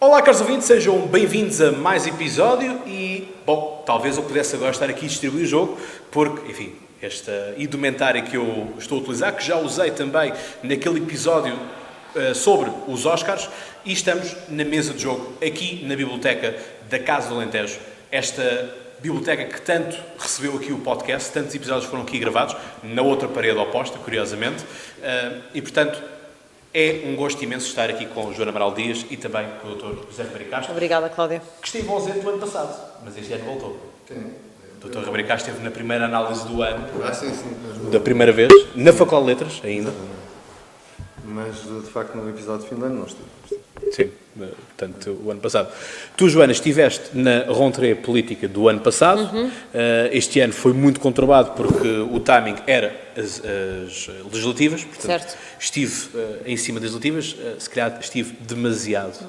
Olá, caros ouvintes, sejam bem-vindos a mais episódio e, bom, talvez eu pudesse agora estar aqui a distribuir o jogo, porque, enfim, esta indumentária que eu estou a utilizar, que já usei também naquele episódio sobre os Oscars, e estamos na mesa de jogo, aqui na biblioteca da Casa do Alentejo. Esta biblioteca que tanto recebeu aqui o podcast, tantos episódios foram aqui gravados, na outra parede oposta, curiosamente, e, portanto, é um gosto imenso estar aqui com o João Amaral Dias e também com o Dr. José Ribeiro Castro. Obrigada, Cláudia. Que esteve ausente do ano passado, mas este ano voltou. O Dr. Ribeiro Castro esteve na primeira análise do ano, da primeira vez, na Faculdade de Letras ainda. Mas, de facto, no episódio de fim de ano não estive. Sim, portanto, o ano passado. Tu, Joana, estiveste na rentrée política do ano passado. Este ano foi muito conturbado porque o timing era as legislativas. Portanto, certo. Estive em cima das legislativas, se calhar estive demasiado.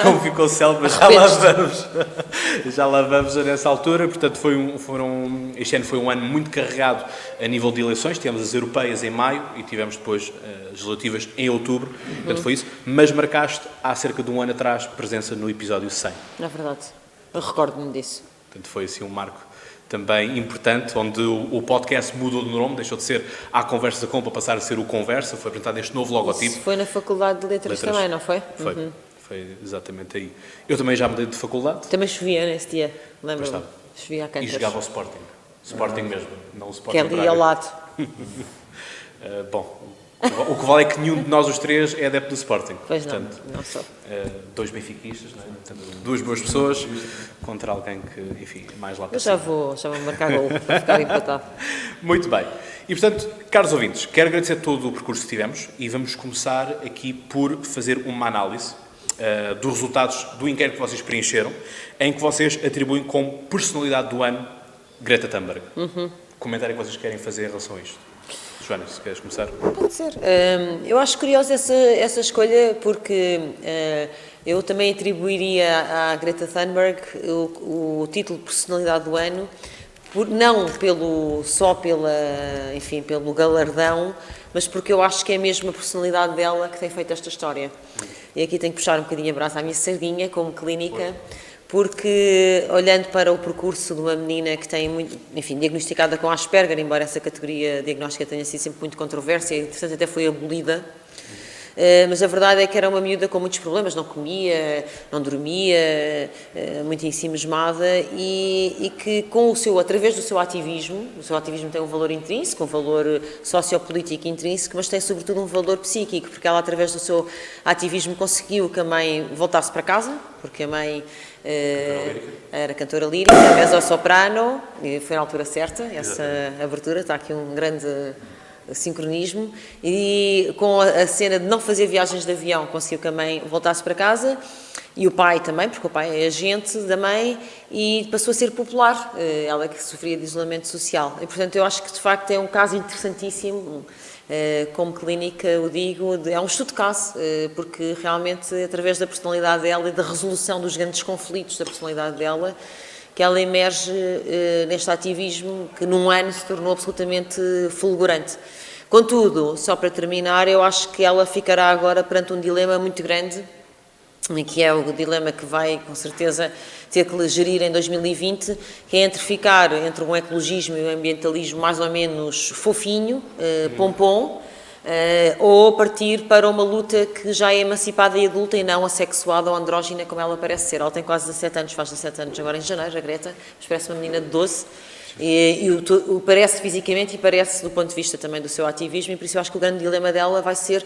Como ficou célebre, mas já lá vamos nessa altura. Portanto, este ano foi um ano muito carregado a nível de eleições. Tivemos as europeias em maio e tivemos depois as legislativas em outubro. Portanto, foi isso. Mas marcaste há cerca de um ano atrás presença no episódio 100. É verdade. Eu recordo-me disso. Portanto, foi assim um marco também importante, onde o podcast mudou de nome, deixou de ser A Conversa Com para passar a ser o Conversa, foi apresentado este novo logotipo. Isso foi na Faculdade de Letras também, não foi? Foi, foi exatamente aí. Eu também já mudei de faculdade. Também chovia nesse dia, lembro-me. Chovia a cantas. E jogava o Sporting. Sporting mesmo, não o Sporting. Que é ali ao lado. Bom, o que vale é que nenhum de nós os três é adepto do Sporting. Pois portanto, não sou. Dois benfiquistas, não é? Portanto, duas boas pessoas contra alguém que, enfim, mais lá para cima. Eu já vou marcar gol para ficar empatado. Muito bem. E, portanto, caros ouvintes, quero agradecer todo o percurso que tivemos e vamos começar aqui por fazer uma análise dos resultados do inquérito que vocês preencheram, em que vocês atribuem como personalidade do ano Greta Thunberg. Comentário que vocês querem fazer em relação a isto? Joana, se queres começar. Pode ser. Eu acho curiosa essa escolha porque eu também atribuiria à Greta Thunberg o título de personalidade do ano, não só pelo galardão, mas porque eu acho que é mesmo a personalidade dela que tem feito esta história. E aqui tenho que puxar um bocadinho a brasa à minha sardinha como clínica, porque olhando para o percurso de uma menina que tem diagnosticada com Asperger, embora essa categoria diagnóstica tenha sido sempre muito controversa e, portanto, até foi abolida, mas a verdade é que era uma miúda com muitos problemas, não comia, não dormia, muito ensimismada e que através do seu ativismo tem um valor intrínseco, um valor sociopolítico intrínseco, mas tem sobretudo um valor psíquico, porque ela através do seu ativismo conseguiu que a mãe voltasse para casa, porque a mãe era cantora lírica, mezzo-soprano, e foi na altura certa, essa abertura, está aqui um grande sincronismo, e com a cena de não fazer viagens de avião, conseguiu que a mãe voltasse para casa, e o pai também, porque o pai é agente da mãe, e passou a ser popular, ela que sofria de isolamento social. E, portanto, eu acho que, de facto, é um caso interessantíssimo, como clínica, eu digo, é um estudo de caso, porque realmente, através da personalidade dela e da resolução dos grandes conflitos da personalidade dela, que ela emerge neste ativismo que num ano se tornou absolutamente fulgurante. Contudo, só para terminar, eu acho que ela ficará agora perante um dilema muito grande, que é o dilema que vai, com certeza, ter que gerir em 2020, que é ficar entre um ecologismo e um ambientalismo mais ou menos fofinho, pompom, ou partir para uma luta que já é emancipada e adulta e não assexuada ou andrógina como ela parece ser. Ela tem quase 17 anos, faz 17 anos agora em janeiro, a Greta, mas parece uma menina de 12, e o parece fisicamente e parece do ponto de vista também do seu ativismo, e por isso eu acho que o grande dilema dela vai ser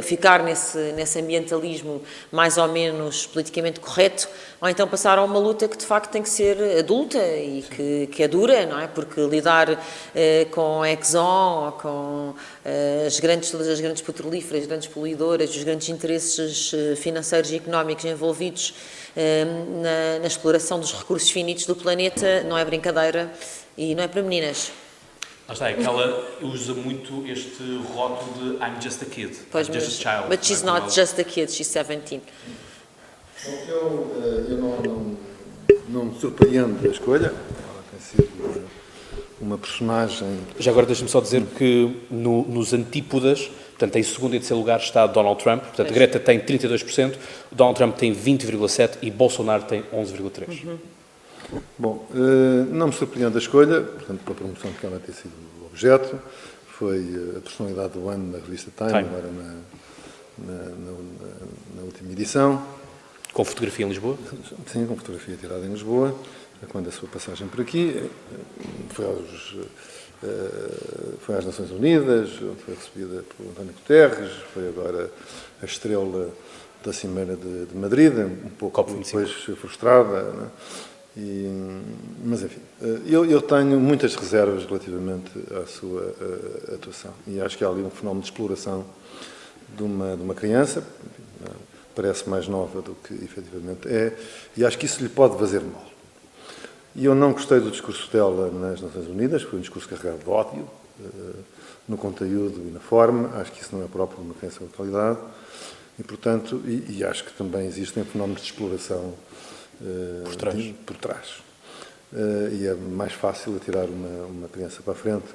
ficar nesse ambientalismo mais ou menos politicamente correto, ou então passar a uma luta que de facto tem que ser adulta e que é dura, não é? Porque lidar com a Exxon ou com todas as grandes petrolíferas, as grandes poluidoras, os grandes interesses financeiros e económicos envolvidos na exploração dos recursos finitos do planeta não é brincadeira e não é para meninas. Lá está, é que ela usa muito este rótulo de I'm just a kid, pois I'm just a child. But she's not just a kid, she's 17. Eu não me surpreendo da escolha, ela tem sido uma personagem... Já agora deixa-me só dizer que nos antípodas Portanto, em segundo e terceiro lugar está Donald Trump. Portanto, Greta tem 32%, Donald Trump tem 20,7% e Bolsonaro tem 11,3%. Bom, não me surpreende a escolha, portanto, pela promoção que ela tem sido objeto. Foi a personalidade do ano na revista Time. Agora na última edição. Com fotografia em Lisboa? Sim, com fotografia tirada em Lisboa, quando a sua passagem por aqui. Foi às Nações Unidas, onde foi recebida por António Guterres, foi agora a estrela da Cimeira de Madrid, um pouco depois frustrada, não é? Mas, enfim, eu tenho muitas reservas relativamente à sua atuação e acho que há ali um fenómeno de exploração de uma criança, enfim, parece mais nova do que efetivamente é, e acho que isso lhe pode fazer mal. E eu não gostei do discurso dela nas Nações Unidas, foi um discurso carregado de ódio, no conteúdo e na forma, acho que isso não é próprio de uma criança de qualidade, e, portanto, e acho que também existem fenómenos de exploração por trás. E é mais fácil atirar uma criança para a frente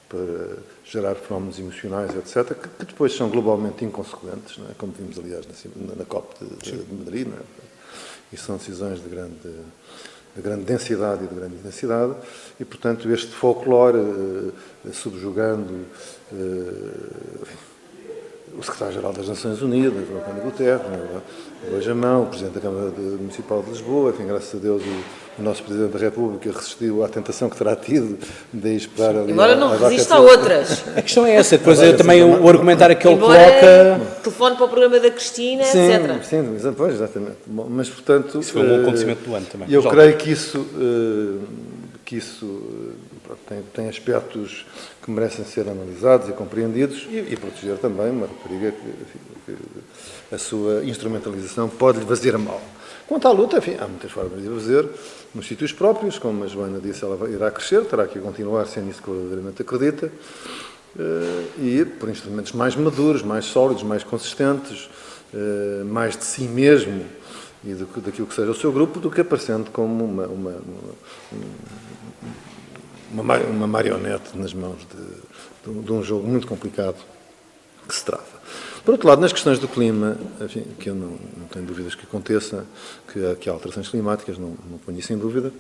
para gerar fenómenos emocionais, etc., que depois são globalmente inconsequentes, não é? Como vimos, aliás, na COP de Madrid, não é? E são decisões de grande densidade e de grande intensidade, e, portanto, este folclore subjugando o secretário-geral das Nações Unidas, o António Guterres, o Benjamão, o Presidente da Câmara Municipal de Lisboa, enfim, graças a Deus o nosso Presidente da República resistiu à tentação que terá tido de esperar ali... Embora não resista a outras. A questão é essa, depois também o argumentário que ele Embora coloca... telefone para o programa da Cristina, etc. Sim, pois, exatamente. Bom, mas, portanto... Isso foi um bom acontecimento do ano também. Eu creio que isso tem aspectos que merecem ser analisados e compreendidos e proteger também uma rapariga que a sua instrumentalização pode lhe fazer mal. Quanto à luta, enfim, há muitas formas de fazer nos sítios próprios, como a Joana disse, ela irá crescer, terá que continuar, se é nisso que verdadeiramente acredita, e por instrumentos mais maduros, mais sólidos, mais consistentes, mais de si mesmo e daquilo que seja o seu grupo, do que aparecendo como uma marionete nas mãos de um jogo muito complicado que se trava. Por outro lado, nas questões do clima, enfim, que eu não tenho dúvidas que aconteça, que há alterações climáticas, não ponho isso em dúvida.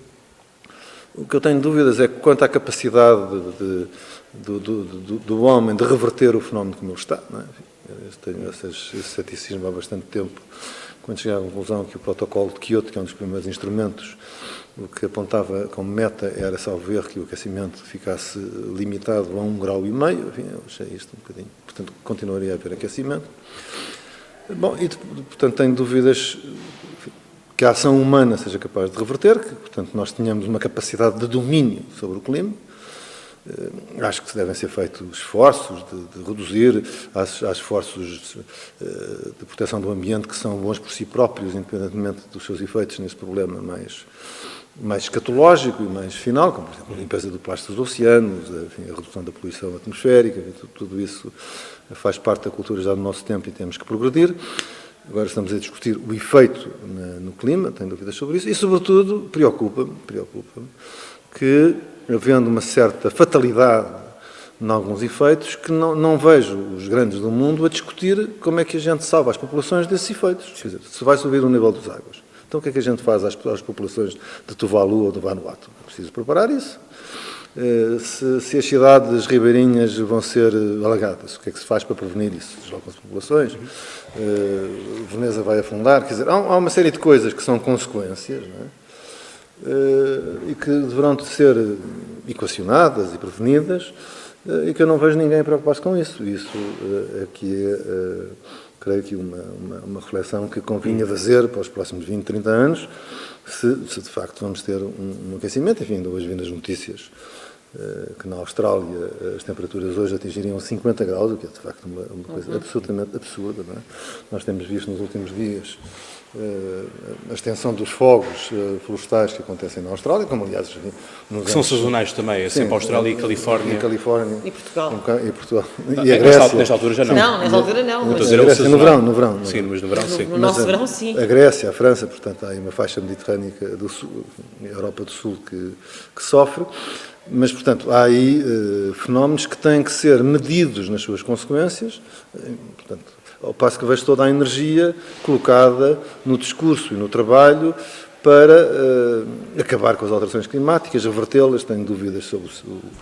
O que eu tenho dúvidas é quanto à capacidade do homem de reverter o fenómeno como ele está. Não é? Eu tenho esse ceticismo há bastante tempo, quando cheguei à conclusão que o protocolo de Kyoto, que é um dos primeiros instrumentos, o que apontava como meta era, salvo erro, que o aquecimento ficasse limitado a 1,5 graus. Enfim, eu achei isto um bocadinho. Portanto, continuaria a haver aquecimento. Bom, e, portanto, tenho dúvidas que a ação humana seja capaz de reverter, que, portanto, nós tenhamos uma capacidade de domínio sobre o clima. Acho que devem ser feitos esforços de reduzir, há esforços de proteção do ambiente que são bons por si próprios, independentemente dos seus efeitos nesse problema mais escatológico e mais final, como, por exemplo, a limpeza do plástico dos oceanos, enfim, a redução da poluição atmosférica, tudo isso faz parte da cultura já do nosso tempo e temos que progredir. Agora estamos a discutir o efeito no clima, tenho dúvidas sobre isso, e, sobretudo, preocupa-me que, havendo uma certa fatalidade em alguns efeitos, que não vejo os grandes do mundo a discutir como é que a gente salva as populações desses efeitos. Quer dizer, se vai subir o nível das águas, então o que é que a gente faz às populações de Tuvalu ou de Vanuatu? É preciso preparar isso. Se as cidades ribeirinhas vão ser alagadas, o que é que se faz para prevenir isso? Deslocam as populações, Veneza vai afundar, quer dizer, há uma série de coisas que são consequências, não é? E que deverão ser equacionadas e prevenidas, e que eu não vejo ninguém preocupar-se com isso. Isso aqui creio que uma reflexão que convinha fazer para os próximos 20, 30 anos, se de facto vamos ter um aquecimento. Enfim, ainda hoje vi nas notícias que na Austrália as temperaturas hoje atingiriam 50 graus, o que é de facto uma coisa absolutamente absurda. Não é? Nós temos visto nos últimos dias a extensão dos fogos florestais que acontecem na Austrália, como aliás Que são sazonais também, é sempre a Austrália e Califórnia. E Califórnia. E Portugal. E Portugal. E a Grécia. Nesta altura já não. Não, nesta altura não. Estou a Mas dizer, A é o Grécia, sazonal. no verão. Sim, mas no verão sim. no nosso verão, sim. A Grécia, a França, portanto, há aí uma faixa mediterrânica do sul, a Europa do Sul que sofre, mas, portanto, há aí fenómenos que têm que ser medidos nas suas consequências, portanto, ao passo que vejo toda a energia colocada no discurso e no trabalho para acabar com as alterações climáticas, revertê-las. Tenho dúvidas sobre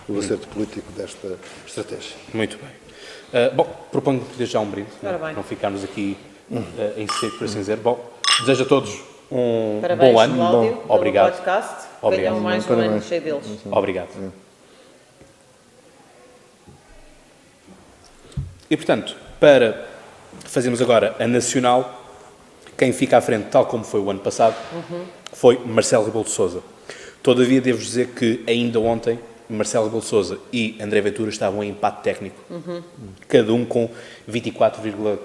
o acerto político desta estratégia. Muito bem. Bom, proponho desde já um brinde, Ora bem. não ficarmos aqui em seco, por assim dizer. Bom, desejo a todos um Parabéns, bom ano. Cláudio, pelo Obrigado. podcast. Obrigado. Tenham mais um Parabéns. ano cheio deles. Obrigado. E, portanto, para fazermos agora a nacional, quem fica à frente, tal como foi o ano passado, foi Marcelo Rebelo de Sousa. Todavia, devo dizer que ainda ontem Marcelo Rebelo de Sousa e André Ventura estavam em empate técnico, cada um com 24,4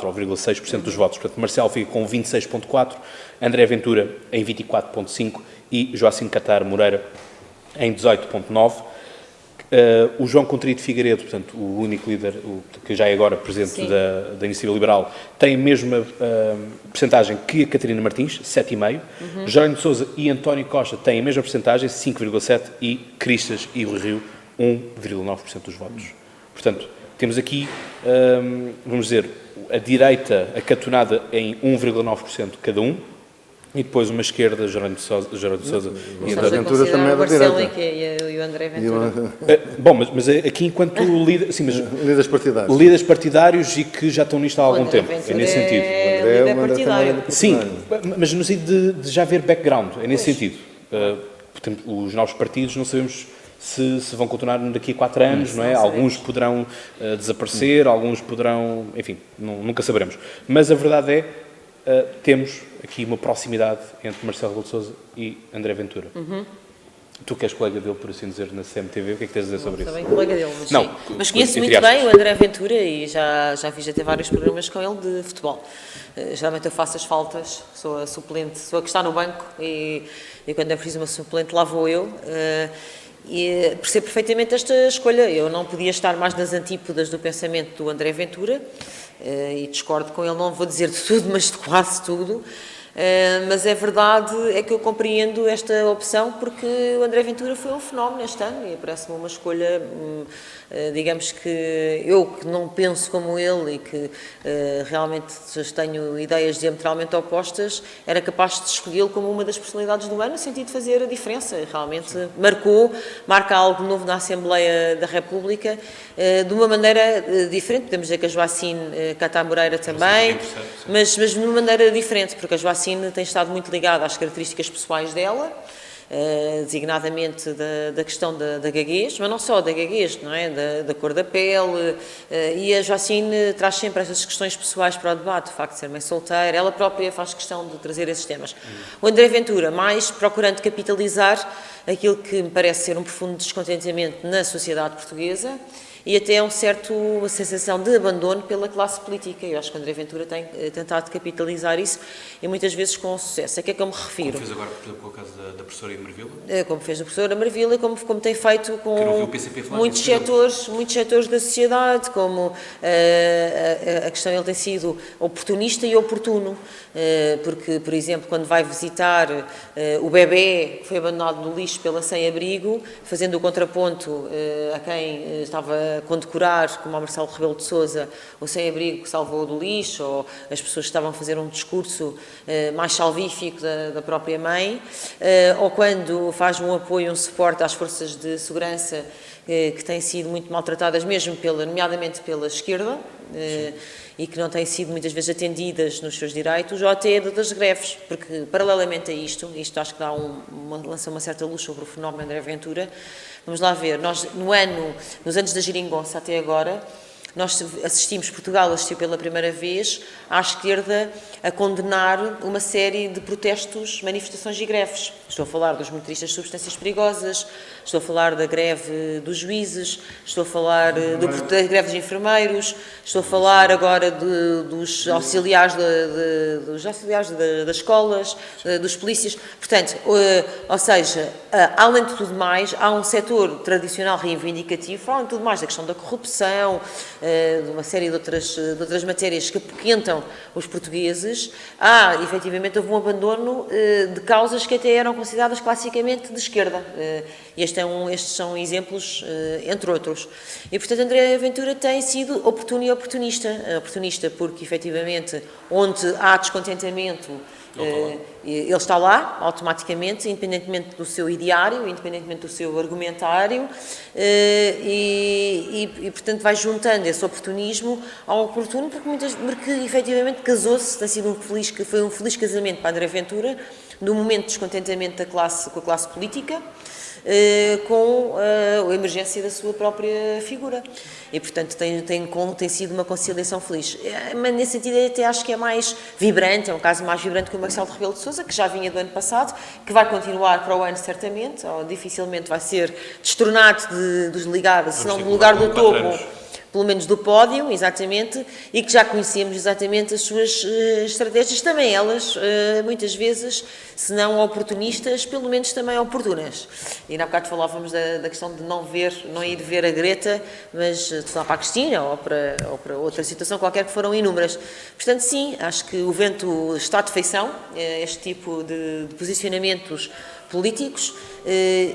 ou 0,6% dos votos. Portanto, Marcelo fica com 26,4%, André Ventura em 24,5% e Joacim Catar Moreira em 18,9%. O João Contrito Figueiredo, portanto, o único líder, que já é agora presidente da Iniciativa Liberal, tem a mesma percentagem que a Catarina Martins, 7,5%. Jerónimo de Sousa e António Costa têm a mesma percentagem, 5,7%, e Cristas e o Rio, 1,9% dos votos. Portanto, temos aqui, vamos dizer, a direita acatonada em 1,9% cada um, e depois uma esquerda, Jerónimo de Sousa e André Ventura também é da o Marcelo direita. e o André Ventura. Bom, mas aqui enquanto líder, sim, mas Líderes partidários. líderes partidários e que já estão nisto há algum André tempo, Ventura é nesse sentido. É André líder também partidário. Sim, mas no sentido de já haver background, é nesse sentido. Portanto, os novos partidos não sabemos se vão continuar daqui a 4 anos, não é? Alguns poderão desaparecer, alguns poderão, enfim, nunca saberemos. Mas a verdade é, temos aqui uma proximidade entre Marcelo Rebelo de Sousa e André Ventura. Tu que és colega dele, por assim dizer, na CMTV, o que é que tens a dizer sobre isso? Também colega dele, mas, Não, sim. Mas conheço entre muito aspas. bem o André Ventura e já fiz até vários programas com ele de futebol. Geralmente eu faço as faltas, sou a suplente, sou a que está no banco e quando é preciso uma suplente lá vou eu. E percebo perfeitamente esta escolha. Eu não podia estar mais nas antípodas do pensamento do André Ventura e discordo com ele, não vou dizer de tudo, mas de quase tudo. Mas é verdade, é que eu compreendo esta opção porque o André Ventura foi um fenómeno este ano e parece-me uma escolha, digamos que eu que não penso como ele e que realmente tenho ideias diametralmente opostas, era capaz de escolhê-lo como uma das personalidades do ano no sentido de fazer a diferença. Realmente marca algo novo na Assembleia da República de uma maneira diferente. Podemos dizer que a Joacim Catar Moreira também, mas de uma maneira diferente, porque a Joacim tem estado muito ligada às características pessoais dela, designadamente da questão da gaguez, mas não só da gaguez, não é? Da cor da pele, e a Joacim traz sempre essas questões pessoais para o debate, o facto de ser mãe solteira, ela própria faz questão de trazer esses temas. O André Ventura, mais procurando capitalizar aquilo que me parece ser um profundo descontentamento na sociedade portuguesa, e até uma sensação de abandono pela classe política. Eu acho que André Ventura tem tentado capitalizar isso e muitas vezes com sucesso. A que é que eu me refiro? Como fez agora, por exemplo, com o caso da professora Marvila? Como fez a professora Marvila e como tem feito com Que não viu o PCP falar muitos setores da sociedade, como a questão, ele tem sido oportunista e oportuno, porque, por exemplo, quando vai visitar o bebé que foi abandonado no lixo pela sem-abrigo, fazendo o contraponto a quem estava a condecorar, como o Marcelo Rebelo de Sousa, o sem-abrigo que salvou do lixo, ou as pessoas que estavam a fazer um discurso mais salvífico da própria mãe, ou quando faz um apoio, um suporte às forças de segurança que têm sido muito maltratadas, mesmo nomeadamente pela esquerda, e que não têm sido muitas vezes atendidas nos seus direitos, ou até das greves, porque paralelamente a isto acho que lança uma certa luz sobre o fenómeno André Ventura. Vamos lá ver, nós nos anos da geringonça até agora, Portugal assistiu pela primeira vez à esquerda a condenar uma série de protestos, manifestações e greves. Estou a falar dos motoristas de substâncias perigosas, estou a falar da greve dos juízes, estou a falar da greve dos enfermeiros, estou a falar agora dos auxiliares, das escolas, dos polícias. Portanto, ou seja, além de tudo mais, há um setor tradicional reivindicativo, além de tudo mais da questão da corrupção, de uma série de outras matérias que apoquentam os portugueses. Efetivamente, houve um abandono de causas que até eram consideradas classicamente de esquerda. Estes são exemplos, entre outros. E, portanto, André Ventura tem sido oportuno e oportunista. Oportunista porque, efetivamente, onde há descontentamento, ele está lá, automaticamente, independentemente do seu ideário, independentemente do seu argumentário, e portanto, vai juntando esse oportunismo ao oportuno, porque efetivamente casou-se, foi um feliz casamento para André Ventura, no momento de descontentamento com a classe política, com a emergência da sua própria figura. E, portanto, tem sido uma conciliação feliz. Mas, nesse sentido, eu até acho que é mais vibrante, é um caso mais vibrante que o Marcelo Rebelo de Sousa, que já vinha do ano passado, que vai continuar para o ano, certamente, ou dificilmente vai ser destronado dos ligados, se não do lugar do topo, pelo menos do pódio, exatamente, e que já conhecemos exatamente as suas estratégias, também elas, muitas vezes, se não oportunistas, pelo menos também oportunas. E há bocado falávamos da questão de não ir ver a Greta, mas lá para a Cristina ou para outra situação qualquer, que foram inúmeras. Portanto, sim, acho que o vento está de feição, este tipo de posicionamentos políticos,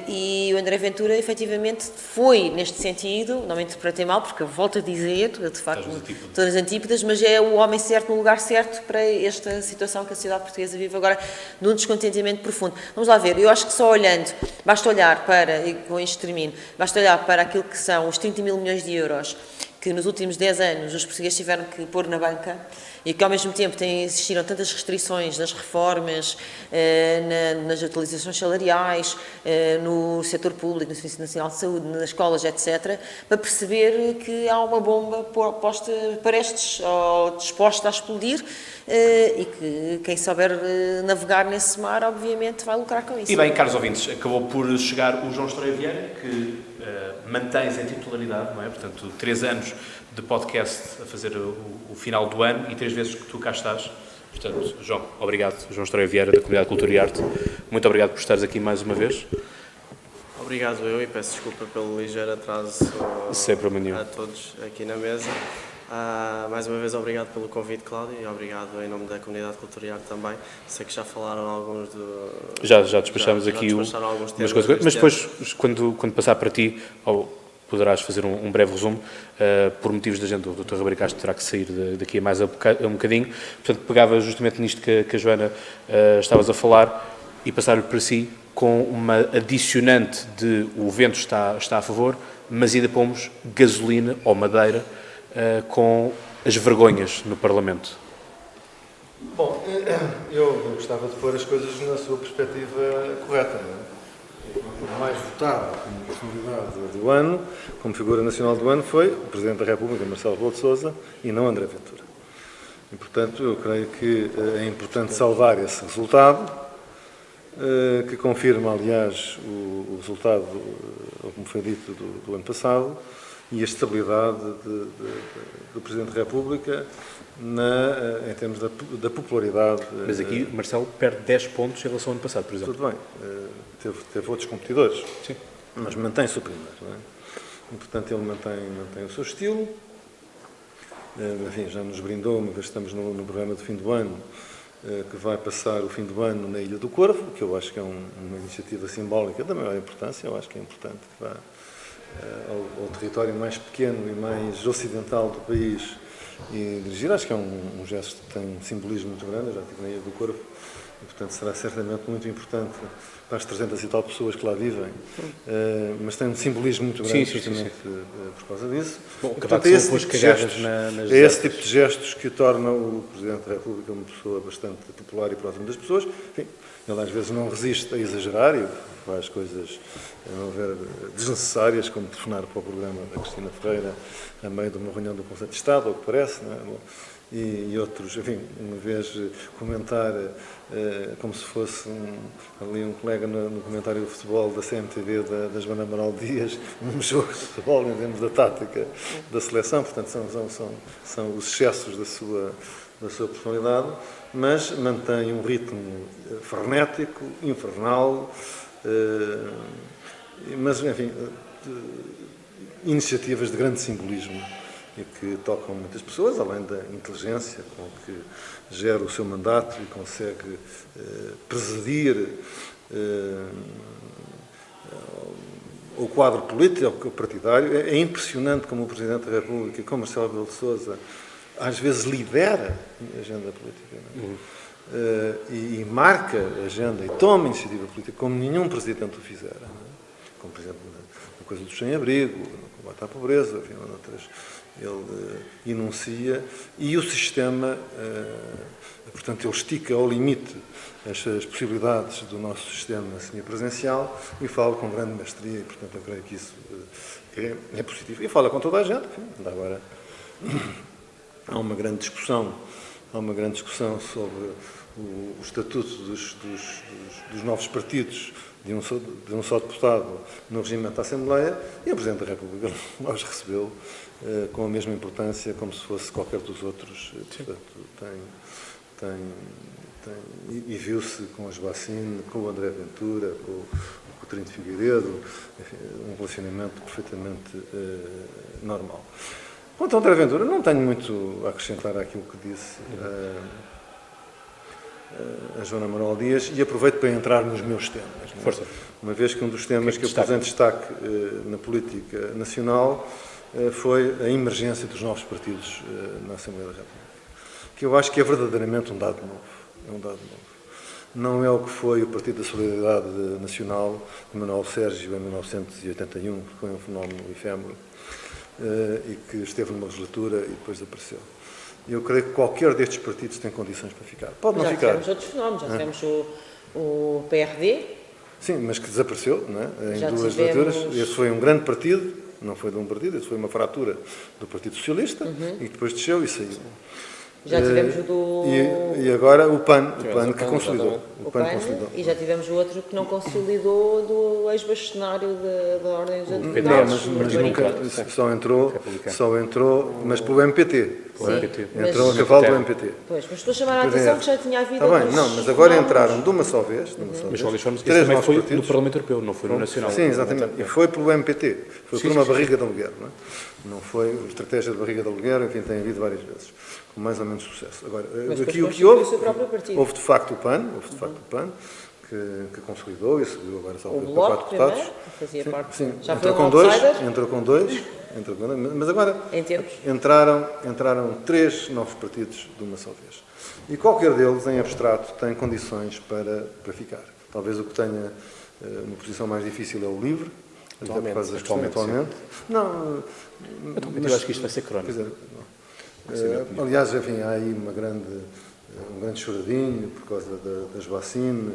e o André Ventura efetivamente foi neste sentido, não me interpretei mal, porque eu volto a dizer, de facto, todas as antípodas, mas é o homem certo no lugar certo para esta situação que a sociedade portuguesa vive agora, de um descontentamento profundo. Vamos lá ver, eu acho que só olhando, basta olhar para, e com isto termino, basta olhar para aquilo que são os 30 mil milhões de euros que nos últimos 10 anos os portugueses tiveram que pôr na banca, e que ao mesmo tempo existiram tantas restrições nas reformas, nas atualizações salariais, no setor público, no Serviço Nacional de Saúde, nas escolas, etc., para perceber que há uma bomba posta prestes ou disposta a explodir, e que quem souber navegar nesse mar, obviamente, vai lucrar com isso. E bem, caros ouvintes, acabou por chegar o João Estreia Vieira, que mantém-se em titularidade, não é? Portanto, 3 anos de podcast a fazer o final do ano e 3 vezes que tu cá estás. Portanto, João, obrigado. João Estreia Vieira, da Comunidade de Cultura e Arte. Muito obrigado por estares aqui mais uma vez. Obrigado eu, e peço desculpa pelo ligeiro atraso a todos aqui na mesa. Mais uma vez, obrigado pelo convite, Cláudio, e obrigado em nome da Comunidade de Cultura e Arte também. Sei que já falaram alguns Já despachámos aqui alguns temas, umas coisas, mas depois, quando passar para ti, poderás fazer um breve resumo. Por motivos da gente, o Dr. Ribeiro Castro terá que sair daqui a mais um bocadinho. Portanto, pegava justamente nisto que a Joana estavas a falar e passar para si com uma adicionante de o vento está a favor, mas ainda pomos gasolina ou madeira com as vergonhas no Parlamento. Bom, eu gostava de pôr as coisas na sua perspectiva correta. O mais votado como personalidade do ano, como figura nacional do ano, foi o Presidente da República, Marcelo Rebelo de Sousa, e não André Ventura. E, portanto, eu creio que é importante salvar esse resultado, que confirma, aliás, o resultado, como foi dito, do ano passado, e a estabilidade do Presidente da República em termos da popularidade. Mas aqui Marcelo perde 10 pontos em relação ao ano passado, por exemplo. Tudo bem, teve outros competidores, sim, mas mantém-se o primeiro, não é? E, portanto, ele mantém o seu estilo. Enfim, já nos brindou, uma vez estamos no programa de fim do ano, que vai passar o fim do ano na Ilha do Corvo, que eu acho que é uma iniciativa simbólica da maior importância. Eu acho que é importante que vá ao território mais pequeno e mais ocidental do país e dirigir. Acho que é um gesto que tem um simbolismo muito grande. Eu já estive na Ilha do Corvo e, portanto, será certamente muito importante para as 300 e tal pessoas que lá vivem, mas tem um simbolismo muito grande, justamente por causa disso. Bom, e, portanto, é esse tipo de gestos que torna o Presidente da República uma pessoa bastante popular e próxima das pessoas. Enfim, ele às vezes não resiste a exagerar e faz coisas, a meu ver, desnecessárias, como telefonar para o programa da Cristina Ferreira a meio de uma reunião do Conselho de Estado, ou o que parece, não é? Bom, e outros, enfim, uma vez comentar como se fosse ali um colega no comentário do futebol da CMTV, da Joana Amaral Dias, um jogo de futebol em termos da tática da seleção, portanto são os excessos da sua personalidade, mas mantém um ritmo frenético, infernal, mas, enfim, iniciativas de grande simbolismo e que tocam muitas pessoas, além da inteligência com que gera o seu mandato e consegue presidir o quadro político partidário. É impressionante como o Presidente da República, como Marcelo Rebelo de Sousa, às vezes lidera a agenda política, e marca a agenda e toma iniciativa política como nenhum Presidente o fizera, como, por exemplo, na coisa do sem-abrigo, no combate à pobreza, enfim, outras. Ele enuncia e o sistema, portanto, ele estica ao limite as possibilidades do nosso sistema semipresencial e fala com grande mestria e, portanto, eu creio que isso é positivo. E fala com toda a gente. Enfim, agora há uma grande discussão sobre o estatuto dos novos partidos de um só deputado no regimento da Assembleia, e o Presidente da República os recebeu com a mesma importância como se fosse qualquer dos outros. Portanto, e viu-se com a Joacine, com o André Ventura, com o Coutinho de Figueiredo, enfim, um relacionamento perfeitamente normal. Quanto ao André Ventura, não tenho muito a acrescentar àquilo que disse a Joana Amaral Dias, e aproveito para entrar nos meus temas. Força. Uma vez que um dos temas que eu pus em destaque na política nacional foi a emergência dos novos partidos na Assembleia da República, que eu acho que é verdadeiramente um dado novo. Não é o que foi o Partido da Solidariedade Nacional de Manuel Sérgio em 1981, que foi um fenómeno efêmero e que esteve numa legislatura e depois desapareceu. Eu creio que qualquer destes partidos tem condições para ficar. Pode não ficar. Já tivemos outros fenómenos, já tivemos o PRD. Sim, mas que desapareceu, não é? Em duas legislaturas. Esse foi um grande partido, não foi de um partido, esse foi uma fratura do Partido Socialista, e depois desceu e saiu. Já tivemos o do... E agora o PAN que consolidou. O PAN consolidou. E já tivemos o outro que não consolidou, do ex-bastonário da Ordem dos Advogados. Mas nunca, só entrou, mas pelo MPT. Entrou a cavalo do MPT. Pois, mas estou a chamar a atenção que já tinha havido... Está bem, não, mas agora entraram de uma só vez. Mas, de qualquer forma, isso também foi no Parlamento Europeu, não foi no Nacional. Sim, exatamente. E foi pelo MPT. Foi por uma barriga de aluguer, não é? Não foi a estratégia de barriga de aluguer, enfim, tem havido várias vezes, com mais ou menos sucesso. Agora, aqui o que houve de facto o PAN, que consolidou e subiu agora só para 4 deputados. Fazia parte. Sim, já entrou com dois, mas agora entraram 3 novos partidos de uma só vez. E qualquer deles, em abstrato, tem condições para ficar. Talvez o que tenha uma posição mais difícil é o LIVRE, atualmente. Não, eu acho que isto vai ser crónico. Aliás, enfim, há aí um grande choradinho por causa da Joacine,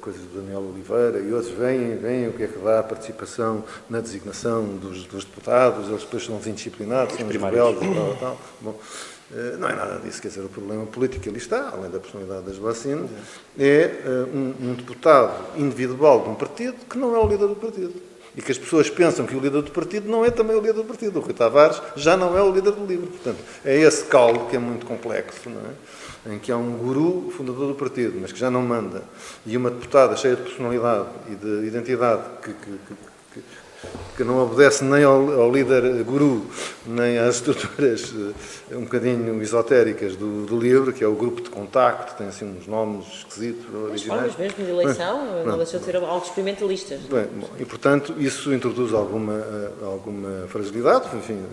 coisas do Daniel Oliveira e outros. Vêm, o que é que dá a participação na designação dos deputados, eles depois são indisciplinados, são rebeldes e tal. Bom, não é nada disso, quer dizer, o problema político ali está, além da personalidade da Joacine, é um deputado individual de um partido que não é o líder do partido. E que as pessoas pensam que o líder do partido não é também o líder do partido. O Rui Tavares já não é o líder do LIVRE. Portanto, é esse caldo que é muito complexo, não é? Em que há um guru fundador do partido, mas que já não manda, e uma deputada cheia de personalidade e de identidade que não obedece nem ao líder guru, nem às estruturas um bocadinho esotéricas do LIVRE, que é o grupo de contacto, tem assim uns nomes esquisitos, originais. Mas mesmo de eleição, não deixou de ser algo experimentalistas. E, portanto, isso introduz alguma fragilidade. Enfim,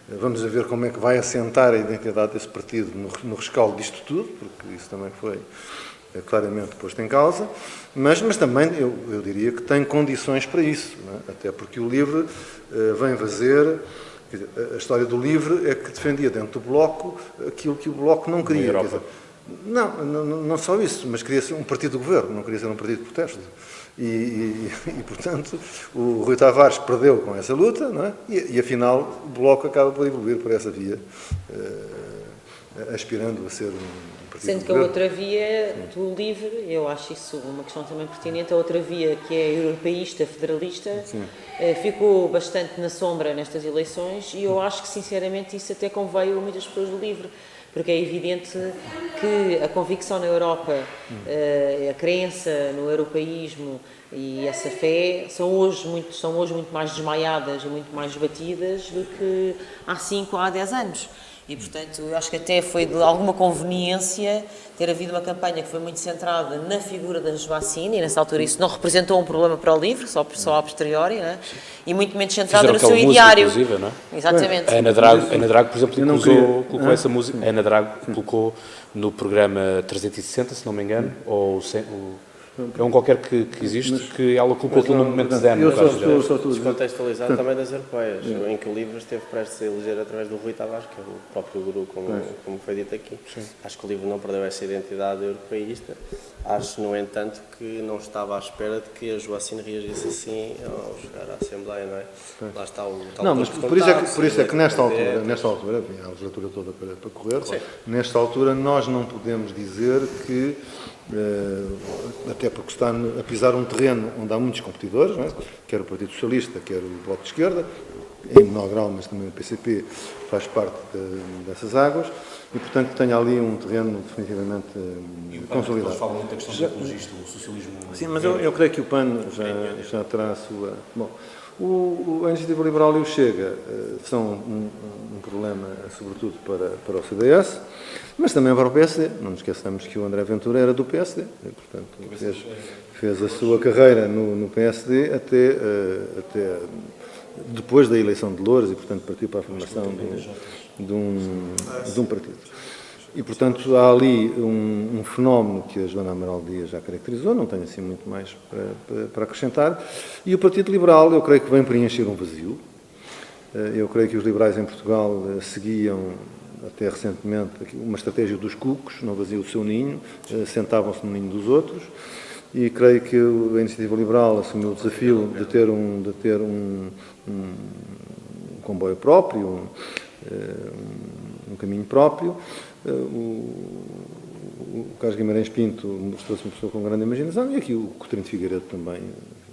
vamos ver como é que vai assentar a identidade desse partido no rescaldo disto tudo, porque isso também foi claramente posto em causa, mas também eu diria que tem condições para isso, não é? Até porque o LIVRE vem fazer, quer dizer, a história do LIVRE é que defendia dentro do Bloco aquilo que o Bloco não queria. Quer dizer, não só isso, mas queria ser um partido de governo, não queria ser um partido de protesto. E portanto, o Rui Tavares perdeu com essa luta, não é? E afinal o Bloco acaba por evoluir por essa via aspirando a ser um partido Sendo que a outra via do LIVRE, eu acho isso uma questão também pertinente, a outra via que é europeísta, federalista, ficou bastante na sombra nestas eleições e eu acho que sinceramente isso até conveio a muitas pessoas do LIVRE, porque é evidente que a convicção na Europa, a crença no europeísmo e essa fé são hoje muito mais desmaiadas e muito mais batidas do que há 5 ou há 10 anos. E, portanto, eu acho que até foi de alguma conveniência ter havido uma campanha que foi muito centrada na figura da Joacine, e nessa altura isso não representou um problema para o LIVRE, só a posteriori, não é? E muito menos centrada no seu ideário. Inclusive, não é? Exatamente. A Ana Drago, por exemplo, colocou essa música. A Ana Drago colocou no programa 360, se não me engano, ou é um qualquer que existe, que ela colocou aquilo no momento de zen. Descontextualizado também das europeias, em que o LIVRE esteve prestes a eleger através do Rui Tavares, que é o próprio guru, como foi dito aqui. Acho que o LIVRE não perdeu essa identidade europeísta. Acho, no entanto, que não estava à espera de que a Joacine reagisse assim ao chegar à Assembleia, não é? Lá está o tal. Não, mas por isso é que nesta altura, enfim, a legislatura toda para correr, nesta altura nós não podemos dizer que, até porque está a pisar um terreno onde há muitos competidores, não é? Quer o Partido Socialista, quer o Bloco de Esquerda, em menor grau, mas também o PCP faz parte dessas águas, e portanto tem ali um terreno definitivamente consolidado. Eles falam muito da questão do ecologista, o socialismo. Sim, mas eu creio que o PAN já terá a sua... Bom, a Iniciativa Liberal e o Chega são um problema, sobretudo para o CDS, mas também para o PSD. Não nos esqueçamos que o André Ventura era do PSD, e, portanto, fez a sua carreira no PSD até depois da eleição de Loures e, portanto, partiu para a formação de um partido. E, portanto, há ali um fenómeno que a Joana Amaral Dias já caracterizou, não tenho assim muito mais para acrescentar. E o Partido Liberal, eu creio que vem preencher um vazio. Eu creio que os liberais em Portugal seguiam, até recentemente, uma estratégia dos cucos, não vaziam o seu ninho, sentavam-se no ninho dos outros. E creio que a Iniciativa Liberal assumiu o desafio de ter um comboio próprio, um caminho próprio. O Carlos Guimarães Pinto mostrou-se uma pessoa com grande imaginação e aqui o Coutinho de Figueiredo também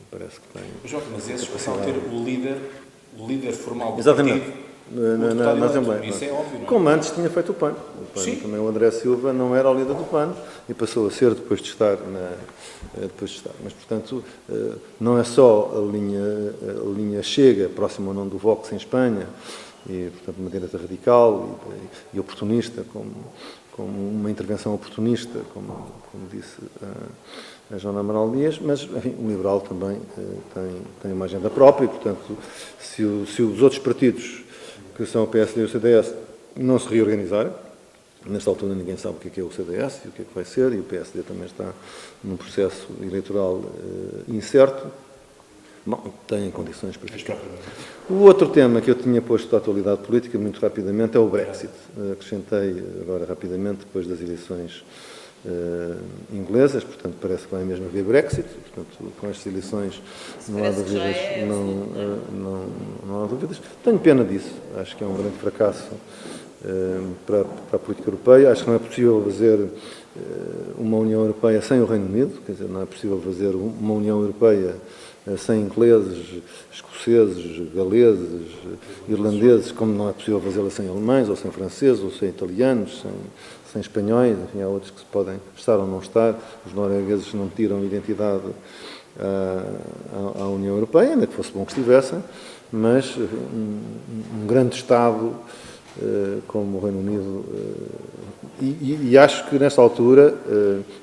parece que tem. Jorge, mas esses passam a ter o líder formal do Exatamente. partido. Na Assembleia. Isso é óbvio, não é? Como antes tinha feito o PAN. Também o André Silva não era o líder do PAN e passou a ser depois de estar. Mas, portanto, não é só a linha Chega, próxima ao nome do Vox em Espanha, e, portanto, uma direita radical e oportunista, como uma intervenção oportunista, como disse a Joana Amaral Dias, mas, enfim, o liberal também tem uma agenda própria e, portanto, se os outros partidos, que são o PSD e o CDS, não se reorganizarem, nesta altura ninguém sabe o que é o CDS e o que é que vai ser, e o PSD também está num processo eleitoral incerto, bom, têm condições para ficar. O outro tema que eu tinha posto à atualidade política, muito rapidamente, é o Brexit. Acrescentei agora rapidamente, depois das eleições inglesas, portanto parece que vai mesmo haver Brexit, portanto com estas eleições não há dúvidas, não há dúvidas. Tenho pena disso, acho que é um grande fracasso para a política europeia, acho que não é possível fazer uma União Europeia sem o Reino Unido, quer dizer, não é possível fazer uma União Europeia sem ingleses, escoceses, galeses, irlandeses, como não é possível fazê-la sem alemães, ou sem franceses, ou sem italianos, sem espanhóis, enfim, há outros que se podem estar ou não estar. Os noruegueses não tiram identidade à União Europeia, ainda que fosse bom que estivessem, mas um grande Estado como o Reino Unido. E acho que, nesta altura,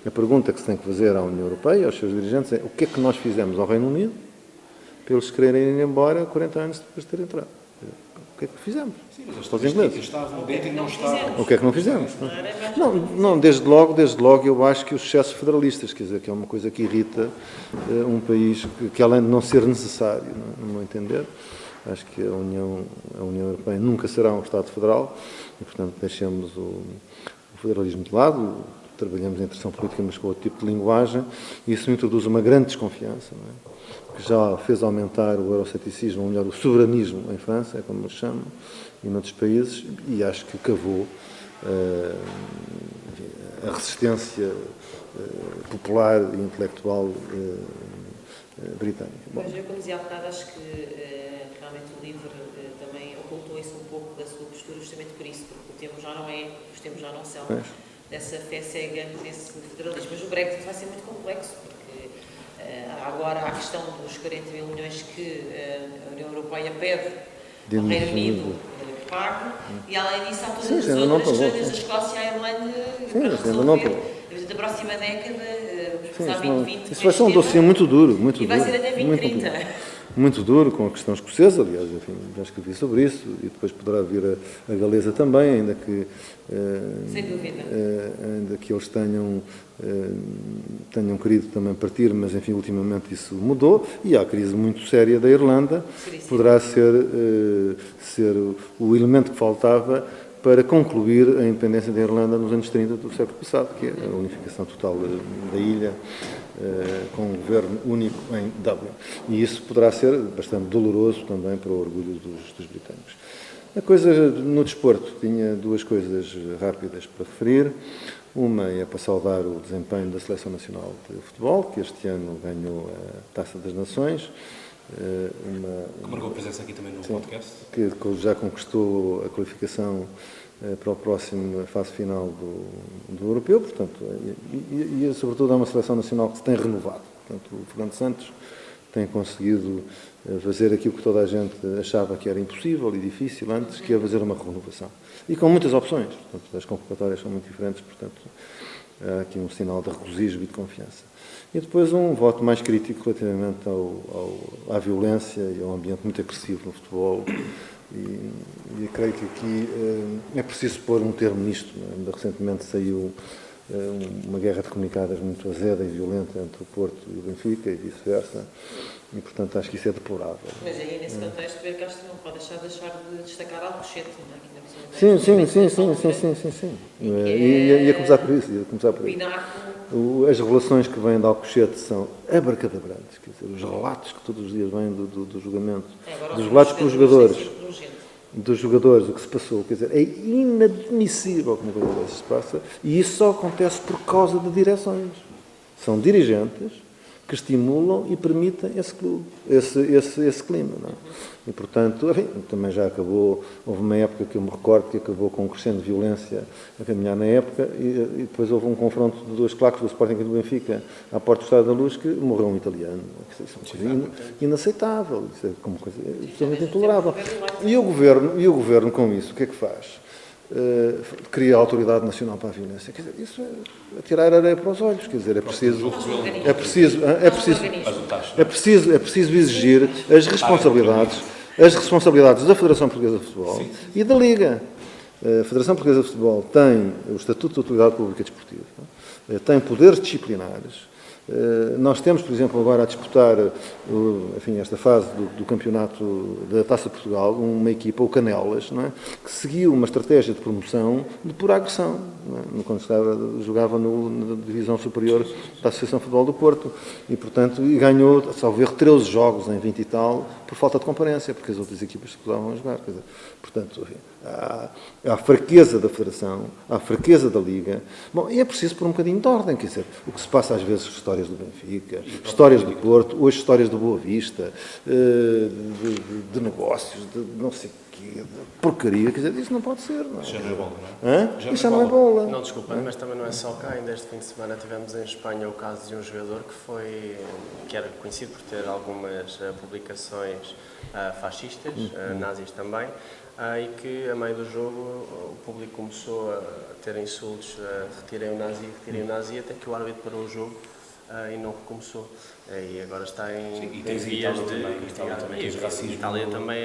a pergunta que se tem que fazer à União Europeia, aos seus dirigentes, é o que é que nós fizemos ao Reino Unido para eles quererem ir embora 40 anos depois de ter entrado? O que é que fizemos? Sim, mas os ingleses estavam dentro e não estavam. O que é que não fizemos? Não, desde logo eu acho que os excessos federalistas, quer dizer, que é uma coisa que irrita um país que além de não ser necessário, no meu entender, acho que a União Europeia nunca será um Estado federal e, portanto, deixemos o federalismo de lado, trabalhamos em interação política, mas com outro tipo de linguagem, e isso introduz uma grande desconfiança, não é? Que já fez aumentar o euroceticismo, ou melhor, o soberanismo em França, é como eles chamam, e noutros países, e acho que cavou a resistência popular e intelectual britânica. Pois, eu, como dizia há bocado, acho que realmente o livro também ocultou isso um pouco da sua postura, justamente por isso, porque o tempo já não é, os tempos já não são dessa fé cega nesse federalismo. Mas o Brexit vai ser muito complexo, porque agora há a questão dos 40 mil milhões que a União Europeia pede ao Reino Unido que pague, e além disso há todas as outras questões, a Escócia e a Irlanda, para resolver. Da próxima década, vamos passar 2020. Isso vai ser um dossiê muito duro, muito e duro. E vai ser até 2030. Muito duro, com a questão escocesa, aliás, enfim, já escrevi sobre isso, e depois poderá vir a galesa também, ainda que... Sem dúvida. Ainda que eles tenham querido também partir, mas, enfim, ultimamente isso mudou, e há a crise muito séria da Irlanda, poderá ser o elemento que faltava para concluir a independência da Irlanda nos anos 30 do século passado, que é a unificação total da ilha, com um governo único em Dublin. E isso poderá ser bastante doloroso também para o orgulho dos britânicos. A coisa no desporto, tinha duas coisas rápidas para referir. Uma é para saudar o desempenho da Seleção Nacional de Futebol, que este ano ganhou a Taça das Nações. Que marcou a presença aqui também no podcast. Que já conquistou a qualificação para a próxima fase final do Europeu, portanto, e sobretudo é uma seleção nacional que se tem renovado. Portanto, o Fernando Santos tem conseguido fazer aquilo que toda a gente achava que era impossível e difícil antes, que é fazer uma renovação. E com muitas opções, portanto, as convocatórias são muito diferentes, portanto, há aqui um sinal de regozijo e de confiança. E depois um voto mais crítico relativamente à violência e ao ambiente muito agressivo no futebol. E creio que aqui é preciso pôr um termo nisto. Ainda recentemente saiu uma guerra de comunicadas muito azeda e violenta entre o Porto e o Benfica e vice-versa. E, portanto, acho que isso é deplorável. Mas aí, nesse contexto, o Castro não pode deixar de destacar Alcochete, não é? Sim. E a começar por isso. As revelações que vêm de Alcochete são abracadabrantes, quer dizer, os relatos que todos os dias vêm do julgamento, dos relatos pelos jogadores, o que se passou, quer dizer, é inadmissível que uma coisa dessas se passa, e isso só acontece por causa de direções. São dirigentes que estimulam e permitem esse clube, esse clima, não é? E, portanto, enfim, também já acabou, houve uma época que eu me recordo que acabou com um crescendo de violência a caminhar na época, e depois houve um confronto de dois claques do Sporting e do Benfica à porta do Estado da Luz, que morreu um italiano. Isso é uma coisa inaceitável, isso é uma coisa absolutamente intolerável. E o governo com isso, o que é que faz? Cria a Autoridade Nacional para a Violência. Quer dizer, isso é tirar areia para os olhos. Quer dizer, é preciso exigir as responsabilidades da Federação Portuguesa de Futebol e da Liga. A Federação Portuguesa de Futebol tem o Estatuto de Utilidade Pública Desportiva, tem poderes disciplinares. Nós temos, por exemplo, agora a disputar esta fase do campeonato da Taça de Portugal, uma equipa, o Canelas, não é? Que seguiu uma estratégia de promoção de pura agressão, não é? Quando jogava na divisão superior da Associação de Futebol do Porto, e, portanto, ganhou, salvo erro, 13 jogos em 20 e tal, por falta de comparência, porque as outras equipas se recusavam a jogar. Quer dizer, portanto, há a fraqueza da Federação, há a fraqueza da Liga. Bom, e é preciso pôr um bocadinho de ordem, quer dizer, o que se passa às vezes, histórias do Benfica, histórias do Porto, hoje histórias do Boa Vista, de negócios, de não sei o quê, de porcaria, quer dizer, isso não pode ser, não é? Já não é bola, não é? Isso já não é bola. Não, desculpa, mas também não é só cá. Ainda este fim de semana tivemos em Espanha o caso de um jogador que era conhecido por ter algumas publicações fascistas, nazis também, e que, a meio do jogo, o público começou a ter insultos, retirem o nazi, até que o árbitro parou o jogo e não recomeçou. E agora está em vias de investigar. Em Itália também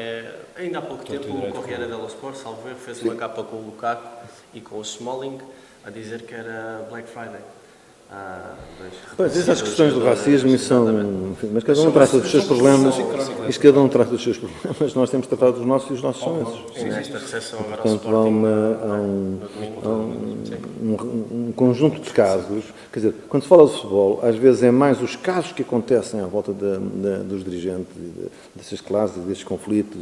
ainda há pouco tempo, o Corriere dello Sport, salvo erro, fez uma capa com o Lukaku e com o Smalling a dizer que era Black Friday. Pois, essas questões do racismo, isso são... Enfim, mas cada um trata dos seus problemas, isto cada um trata dos seus problemas, nós temos tratado dos nossos e os nossos são esses. Sim, esta recepção agora Portanto, há um conjunto de casos, quer dizer, quando se fala de futebol, às vezes é mais os casos que acontecem à volta dos dirigentes, dessas classes, desses conflitos,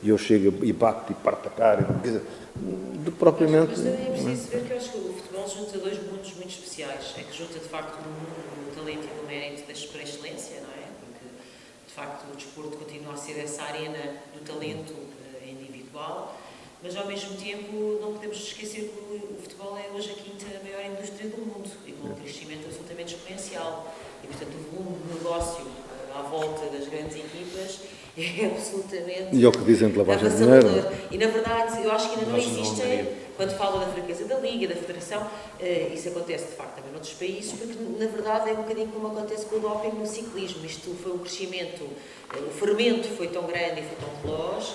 e eu chego e bato e parto a cara, quer dizer, do que propriamente... Mas também é preciso ver que eu acho que o futebol junta dois mundos muito especiais. É que junta, de facto, o mundo do talento e do mérito por excelência, não é? Porque, de facto, o desporto continua a ser essa arena do talento individual, mas, ao mesmo tempo, não podemos esquecer que o futebol é hoje a quinta maior indústria do mundo e com um crescimento absolutamente exponencial. E, portanto, o volume de negócio à volta das grandes equipas é absolutamente... E é o que dizem de lavagem de dinheiro. E, na verdade, eu acho que ainda não existem, quando falam da fraqueza da Liga, da Federação, isso acontece, de facto, também noutros países, porque, na verdade, é um bocadinho como acontece com o doping no ciclismo. Isto foi um crescimento, o fermento foi tão grande e foi tão veloz,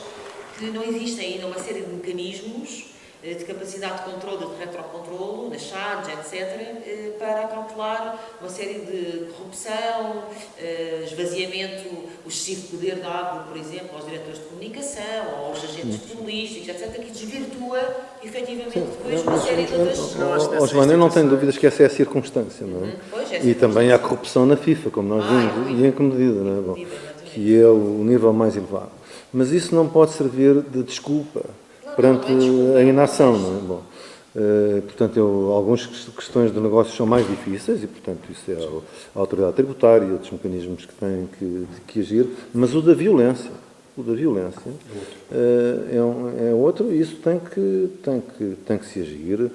que não existem ainda uma série de mecanismos de capacidade de controle, de retrocontrolo, nas charges, etc., para acautelar uma série de corrupção, esvaziamento, o excessivo poder dado, por exemplo, aos diretores de comunicação, aos agentes futebolísticos, etc., que desvirtua, efetivamente, depois uma série de outras... Joana, eu não tenho dúvidas que essa é a circunstância, não é? E também há corrupção na FIFA, como nós vimos, e em que medida, não é? Bom, que é o nível mais elevado. Mas isso não pode servir de desculpa perante a inação, não é? Bom, portanto, algumas questões de negócios são mais difíceis e, portanto, isso é a autoridade tributária e outros mecanismos que têm que agir, mas o da violência é outro e isso tem que se agir,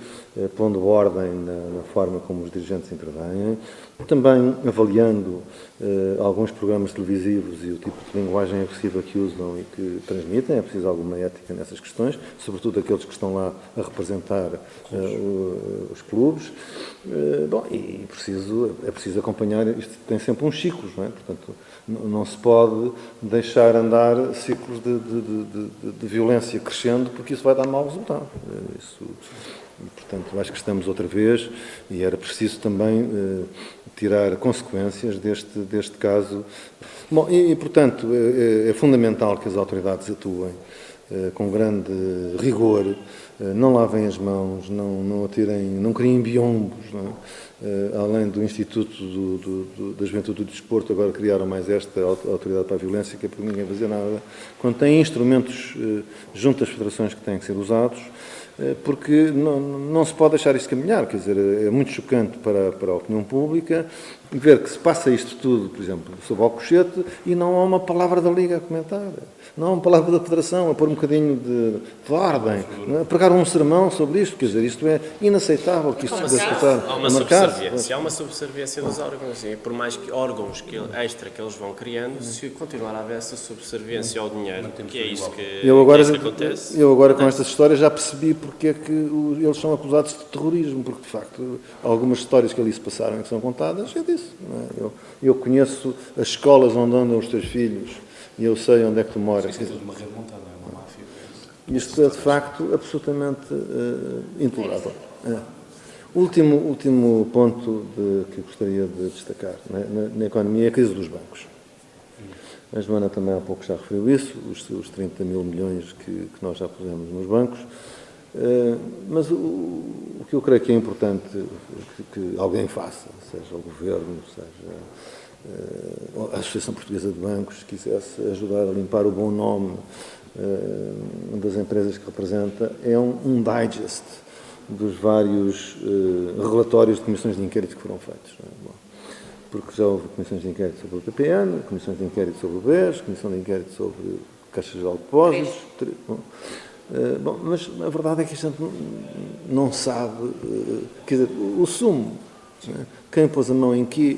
pondo ordem na forma como os dirigentes intervêm, também avaliando alguns programas televisivos e o tipo de linguagem agressiva que usam e que transmitem. É preciso alguma ética nessas questões, sobretudo aqueles que estão lá a representar os clubes. Bom, e é preciso acompanhar, isto tem sempre uns ciclos, não é? Portanto, não se pode deixar andar ciclos de violência crescendo, porque isso vai dar mau resultado. E, portanto, acho que estamos outra vez, e era preciso também tirar consequências deste caso. Bom, portanto, é fundamental que as autoridades atuem com grande rigor, não lavem as mãos, não criem biombos, não é? Além do Instituto da Juventude e do Desporto, agora criaram mais esta Autoridade para a Violência, que é por ninguém fazer nada, quando têm instrumentos junto às federações que têm que ser usados, porque não se pode deixar isto caminhar, quer dizer, é muito chocante para a opinião pública ver que se passa isto tudo, por exemplo, sob Alcochete, e não há uma palavra da Liga a comentar, não há uma palavra da Federação a pôr um bocadinho de ordem, a pregar um sermão sobre isto, quer dizer, isto é inaceitável que isto se pudesse passar a marcar. Há uma subserviência dos órgãos, e por mais que órgãos extra que eles vão criando, se continuar a haver essa subserviência ao dinheiro, que é isso que acontece. Eu agora com estas histórias já percebi porque é que eles são acusados de terrorismo, porque de facto algumas histórias que ali se passaram e que são contadas é disso. Não é? Eu conheço as escolas onde andam os teus filhos e eu sei onde é que tu moras. Isso é tudo uma rede montada, é uma máfia. Isto é de facto absolutamente intolerável. Último ponto que gostaria de destacar na economia é a crise dos bancos. A Joana também há pouco já referiu isso, os 30 mil milhões que nós já pusemos nos bancos. Mas o que eu creio que é importante que alguém faça, seja o Governo, seja a Associação Portuguesa de Bancos, se quisesse ajudar a limpar o bom nome das empresas que representa, é um digest dos vários relatórios de comissões de inquérito que foram feitos. Não é? Bom, porque já houve comissões de inquérito sobre o PPN, comissões de inquérito sobre o BES, comissão de inquérito sobre Caixa Geral de Depósitos. Bom, mas a verdade é que a gente não sabe, quer dizer, o sumo, né? Quem pôs a mão em quê,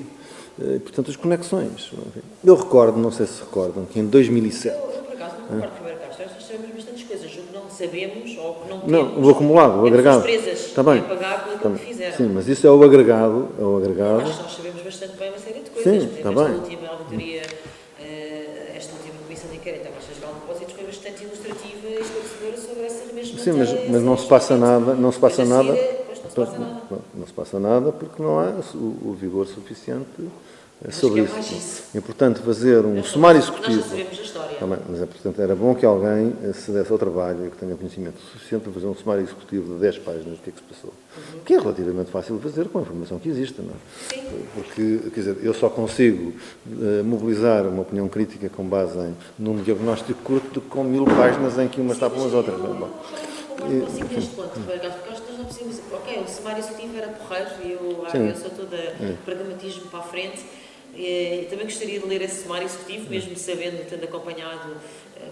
portanto, as conexões. Eu recordo, não sei se recordam, que em 2007... Eu por acaso, não concordo com o Roberto Castro, nós sabemos bastantes coisas, o que não sabemos ou que não temos... Não, o acumulado, o agregado. As empresas Está bem. a pagar pelo que fizeram. Sim, mas isso é o agregado. Acho que nós sabemos bastante bem uma série de coisas. Sim, por exemplo, está esta bem. última auditoria, esta última comissão de inquérito à Caixa Geral de Depósitos foi bastante ilustrativa e esclarecedora sobre essa mesma Sim, mas não se passa nada, Não se passa nada porque não há o vigor suficiente sobre isso. É importante fazer um sumário executivo. Nós já sabemos a história. Também, mas portanto, era bom que alguém se desse ao trabalho e que tenha conhecimento suficiente para fazer um sumário executivo de 10 páginas do que é que se passou. Que é relativamente fácil de fazer com a informação que existe, não é? Sim. Porque, quer dizer, eu só consigo mobilizar uma opinião crítica com base num diagnóstico curto do que com 1000 páginas em que umas tapam as outras. Não é? Bom, Eu consigo neste ponto, porque acho que nós não precisamos dizer, ok, o sumário executivo era porreiro e eu sou toda pragmatismo para a frente. Também gostaria de ler esse sumário executivo, mesmo sabendo, tendo acompanhado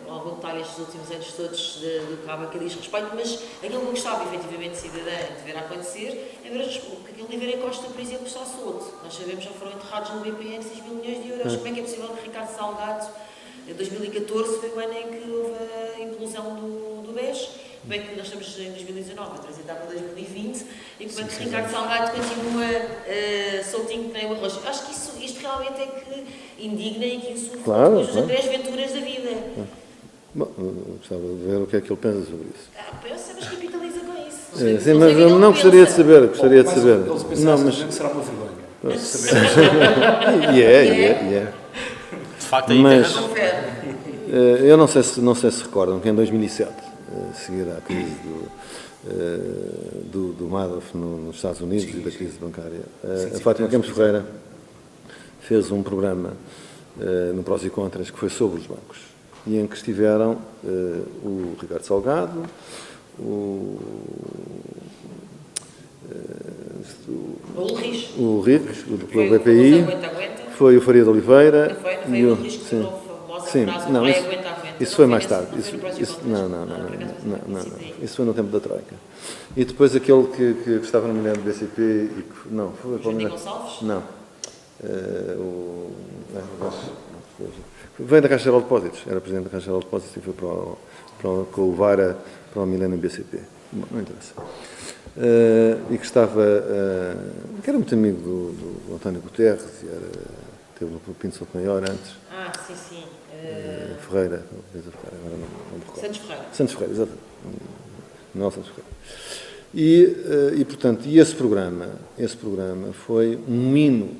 com algum detalhe estes últimos anos todos do que a ABAC diz respeito, mas aquilo que eu gostava, efetivamente, cidadã, de ver acontecer, é ver que aquele Oliveira Costa, por exemplo, está solto. Nós sabemos que já foram enterrados no BPN 6 mil milhões de euros. Como é que é possível que Ricardo Salgado, em 2014, foi o ano em que houve a implosão do BES? Como é que nós estamos em 2019 a transitar para 2020 e como é que Ricardo Salgado continua soltinho que nem o arroz? Acho que isto realmente é que indigna e que insulta os Andrés Venturas da vida. Bom, gostava de ver o que é que ele pensa sobre isso. Pensa, mas capitaliza com isso. Sim, mas eu não gostaria de saber. Gostaria de saber. Não, mas será uma vergonha. De facto, aí mas, tem razão. eu não sei se recordam que em 2007, seguir à crise do Madoff nos Estados Unidos e da crise bancária, a Fátima Campos Ferreira fez um programa no Prós e Contras que foi sobre os bancos e em que estiveram o Ricardo Salgado, o Ulrich, do BPI, foi o Faria de Oliveira e o Ulrich que tornou famosa frase, não, isso foi mais tarde. Isso foi no tempo da Troika. E depois aquele que estava no Milênio do BCP e que... Não, foi para o Milênio. Gonçalves? Não. Veio da Caixa Geral de Depósitos. Era presidente da Caixa Geral de Depósitos e foi com o Vara para o Milênio BCP. Bom, não interessa. E que estava... que era muito amigo do António Guterres e teve no Pinto Souto Maior antes. Sim. Ferreira, agora não me recordo. Santos Ferreira, exato. Não, Santos Ferreira. E portanto, esse programa foi um hino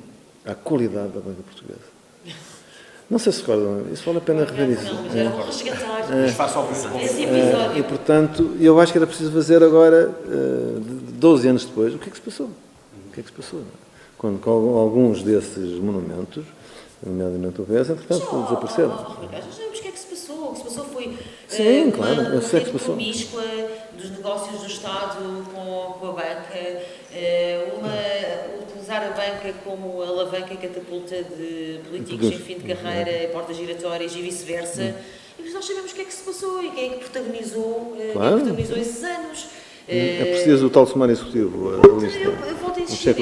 à qualidade da banca portuguesa. Não sei se recordam, isso vale a pena rever isso. Não, mas era um resgatar esse E episódio. portanto, eu acho que era preciso fazer agora, 12 anos depois, o que é que se passou? Quando com alguns desses monumentos, nomeadamente o BES, entretanto, desapareceram. Já sabemos o que é que se passou. O que se passou foi Sim, claro, eu sei que se passou. promíscua dos negócios do Estado com a banca, utilizar a banca como alavanca e catapulta de políticos em fim de carreira, portas giratórias e vice-versa. E nós sabemos o que é que se passou e quem é que protagonizou, esses anos. É preciso o tal sumário executivo. Eu volto a insistir.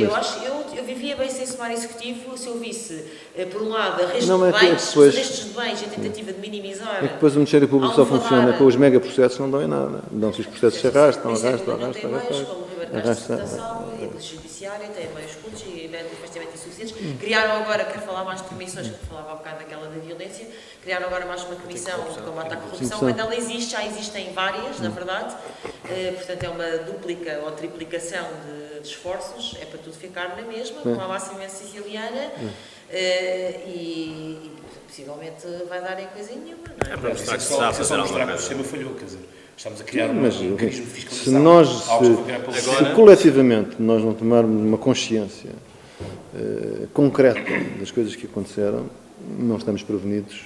Eu vivia bem sem sumário executivo se eu visse, por um lado, a rede de restos de bens e a tentativa de minimizar. É que depois o Ministério Público só funciona com os megaprocessos, não dão em nada. Dão-se os processos se arrastam. Não tem meios, como o Ribeiro Castro de Citação e a Polícia Judiciária, tem meios cultos e manifestamente insuficientes. Criaram agora, quero falar mais de comissões, que falava há bocado daquela da violência, criaram agora mais uma comissão de combate à corrupção. Quando ela existe, já existem várias, na verdade. Portanto, é uma duplica ou triplicação de esforços, é para tudo ficar na mesma, com a máxima siciliana, e possivelmente vai dar em coisa nenhuma. Não é? É para mostrar que se está a fazer alguma coisa. O sistema falhou, quer dizer, estamos a criar um mecanismo de fiscalização. Se coletivamente nós não tomarmos uma consciência concreta das coisas que aconteceram, não estamos prevenidos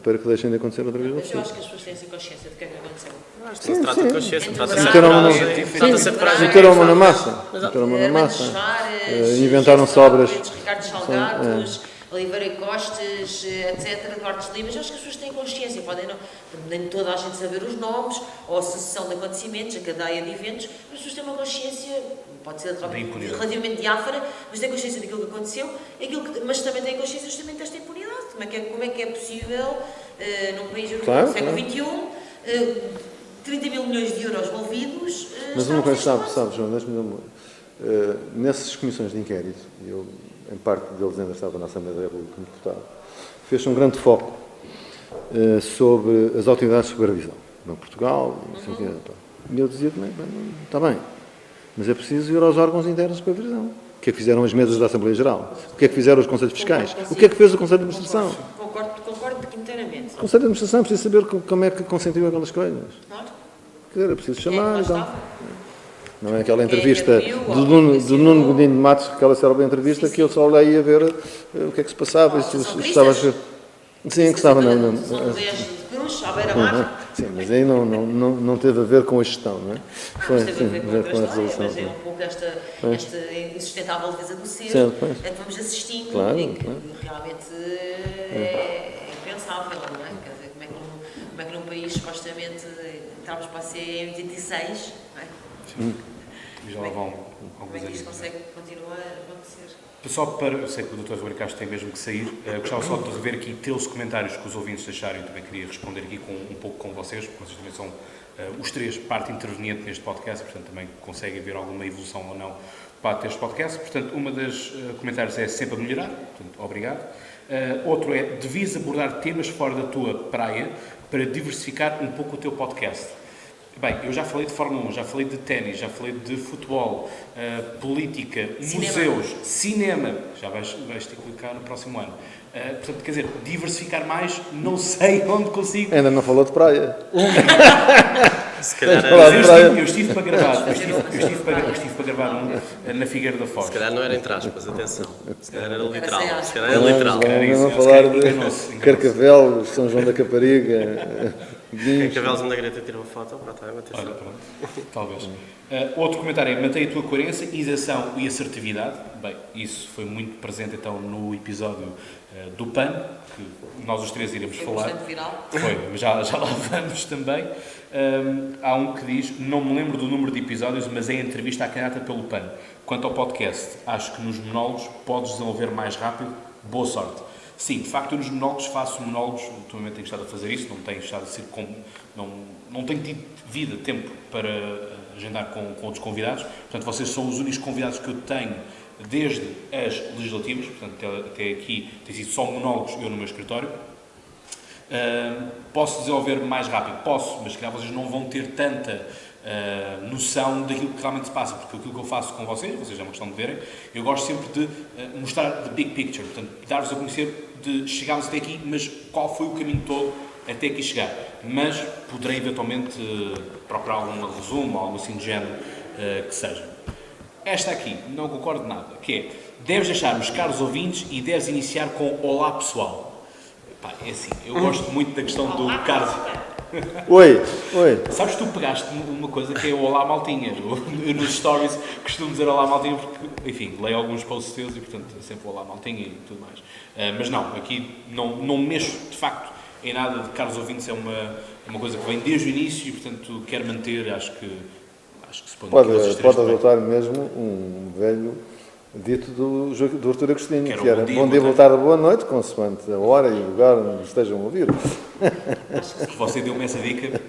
para que deixem de acontecer outra vez. Mas eu acho que as pessoas têm essa consciência de que é que aconteceu. Não se trata de consciência, trata-se de Meteram a mão na massa. Inventaram-se obras. Ricardo Salgados, Oliveira Costas, etc., Duarte Limas. Eu acho que as pessoas têm consciência, podem não, nem toda a gente saber os nomes, ou a sucessão de acontecimentos, a cadeia de eventos, mas as pessoas têm uma consciência, pode ser relativamente diáfara, mas têm consciência daquilo que aconteceu, mas também têm consciência justamente desta impunidade. Como é que é possível, num país do século XXI, 30 mil milhões de euros envolvidos... Mas uma coisa, sabe, João, deixa-me nessas comissões de inquérito, eu, em parte deles ainda estava na Assembleia da República como deputado, fez-se um grande foco sobre as autoridades de supervisão, no Portugal, não sei o quê. E eu dizia também, está bem, Mas é preciso ir aos órgãos internos de supervisão. O que é que fizeram as mesas da Assembleia Geral? O que é que fizeram os Conselhos Fiscais? O que é que fez o Conselho de Administração? Concordo inteiramente. O Conselho de Administração precisa saber como é que consentiu aquelas coisas. Era preciso chamar. Então. Não é aquela entrevista do Nuno Godinho de Matos, aquela célebre entrevista que eu só olhei a ver o que é que se passava. Estava a ver. Sim, que estava na. Sim, mas aí não teve a ver com a gestão, não é? Foi, teve a ver com a resolução. Mas é um pouco esta insustentável defesa do ser, é que vamos assistindo e que realmente é impensável, não é? Quer dizer, como é que num país supostamente entramos para a CE em 86, não é? Sim. E já lá vão como é que isto consegue continuar a acontecer? Só para, eu sei que o Dr. Ribeiro Castro tem mesmo que sair, gostava só de rever aqui teus comentários que os ouvintes deixaram. Eu também queria responder aqui um pouco com vocês, porque vocês também são os três parte interveniente neste podcast, portanto também conseguem ver alguma evolução ou não parte deste podcast. Portanto, uma das comentários é sempre a melhorar, portanto, obrigado. Outro é, devias abordar temas fora da tua praia para diversificar um pouco o teu podcast. Bem, eu já falei de Fórmula 1, já falei de ténis, já falei de futebol, política, museus, cinema. Já vais ter que clicar no próximo ano. Portanto, quer dizer, diversificar mais, não sei onde consigo. Ainda não falou de praia. Se calhar eu estive para gravar, eu estive para gravar na Figueira da Foz. Se calhar não era entre aspas, atenção. Se calhar era literal. Se calhar era literal. Vamos falar de Carcavel, São João da Capariga. Carcavelos onde a Greta tira uma foto. Olha, pronto. Talvez. Outro comentário é, mantém a tua coerência, isenção e assertividade. Bem, isso foi muito presente então no episódio do PAN, que nós os três iremos falar. Bastante viral. Foi, mas já lá vamos também. Há um que diz, não me lembro do número de episódios, mas é a entrevista à candidata pelo PAN. Quanto ao podcast, acho que nos monólogos podes desenvolver mais rápido. Boa sorte. Sim, de facto, eu nos monólogos faço monólogos, ultimamente tenho estado a fazer isso, não tenho estado a ser não tenho tido vida, tempo para agendar com outros convidados, portanto, vocês são os únicos convidados que eu tenho desde as legislativas, portanto, até aqui tem sido só monólogos eu no meu escritório. Posso desenvolver mais rápido? Posso, mas se calhar vocês não vão ter tanta noção daquilo que realmente se passa, porque aquilo que eu faço com vocês é uma questão de verem, eu gosto sempre de mostrar the big picture, portanto, dar-vos a conhecer de chegarmos até aqui, mas qual foi o caminho todo até aqui chegar. Mas poderei eventualmente procurar algum resumo, algo assim de género que seja. Esta aqui, não concordo nada, que é, deves deixar os caros ouvintes e deves iniciar com olá pessoal. Pá, é assim, eu gosto muito da questão do Carlos. Oi. Sabes, tu pegaste uma coisa que é o olá maltinha. Eu nos stories costumo dizer olá maltinha porque, enfim, leio alguns posts teus e, portanto, é sempre olá maltinha e tudo mais. Mas não, aqui não mexo, de facto, em nada de caros ouvintes, é uma coisa que vem desde o início e, portanto, quero manter, acho que se pode adotar mesmo um velho dito do Artur Agostinho, que era bom dia, boa tarde, boa noite, consoante a hora e o lugar onde estejam a ouvir. Você deu-me essa dica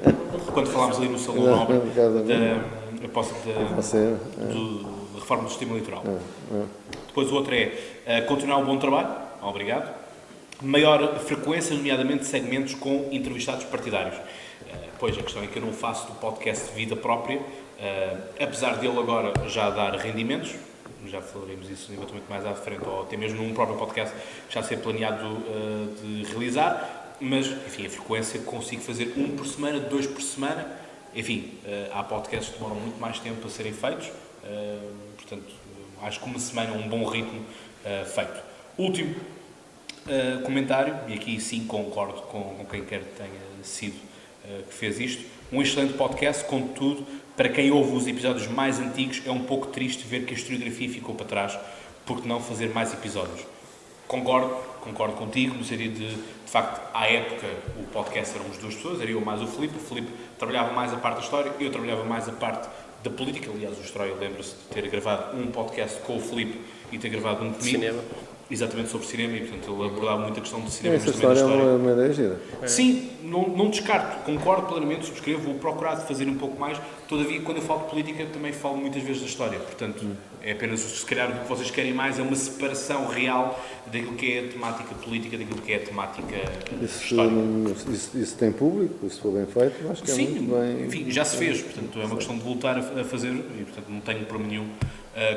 quando falámos ali no Salão Nobre da reforma do sistema eleitoral. Depois o outro é continuar um bom trabalho, obrigado. Maior frequência, nomeadamente segmentos com entrevistados partidários. Pois, a questão é que eu não faço do podcast de vida própria, apesar dele agora já dar rendimentos, já falaremos isso eventualmente mais à frente, ou até mesmo num próprio podcast que já ser planeado de realizar, mas, enfim, a frequência consigo fazer 1 por semana, 2 por semana, enfim, há podcasts que demoram muito mais tempo a serem feitos, portanto, acho que uma semana é um bom ritmo feito. Último comentário, e aqui sim concordo com quem quer que tenha sido que fez isto, um excelente podcast, contudo, para quem ouve os episódios mais antigos, é um pouco triste ver que a historiografia ficou para trás, porque não fazer mais episódios. Concordo contigo, no sentido de facto, à época, o podcast éramos duas pessoas, era eu mais o Filipe trabalhava mais a parte da história, eu trabalhava mais a parte da política, aliás, o Estoril lembra-se de ter gravado um podcast com o Filipe e ter gravado um comigo. exatamente sobre cinema e, portanto, ele abordava muito a questão do cinema. Essa história é uma ideia gira. Sim, não descarto, concordo plenamente, subscrevo, vou procurar fazer um pouco mais, todavia, quando eu falo de política, também falo muitas vezes da história, portanto, é apenas, se calhar, o que vocês querem mais é uma separação real daquilo que é a temática política, daquilo que é a temática histórica. Isso tem público, se for bem feito, acho que é muito bem... Enfim, já se fez, portanto, é uma questão de voltar a fazer e, portanto, não tenho problema nenhum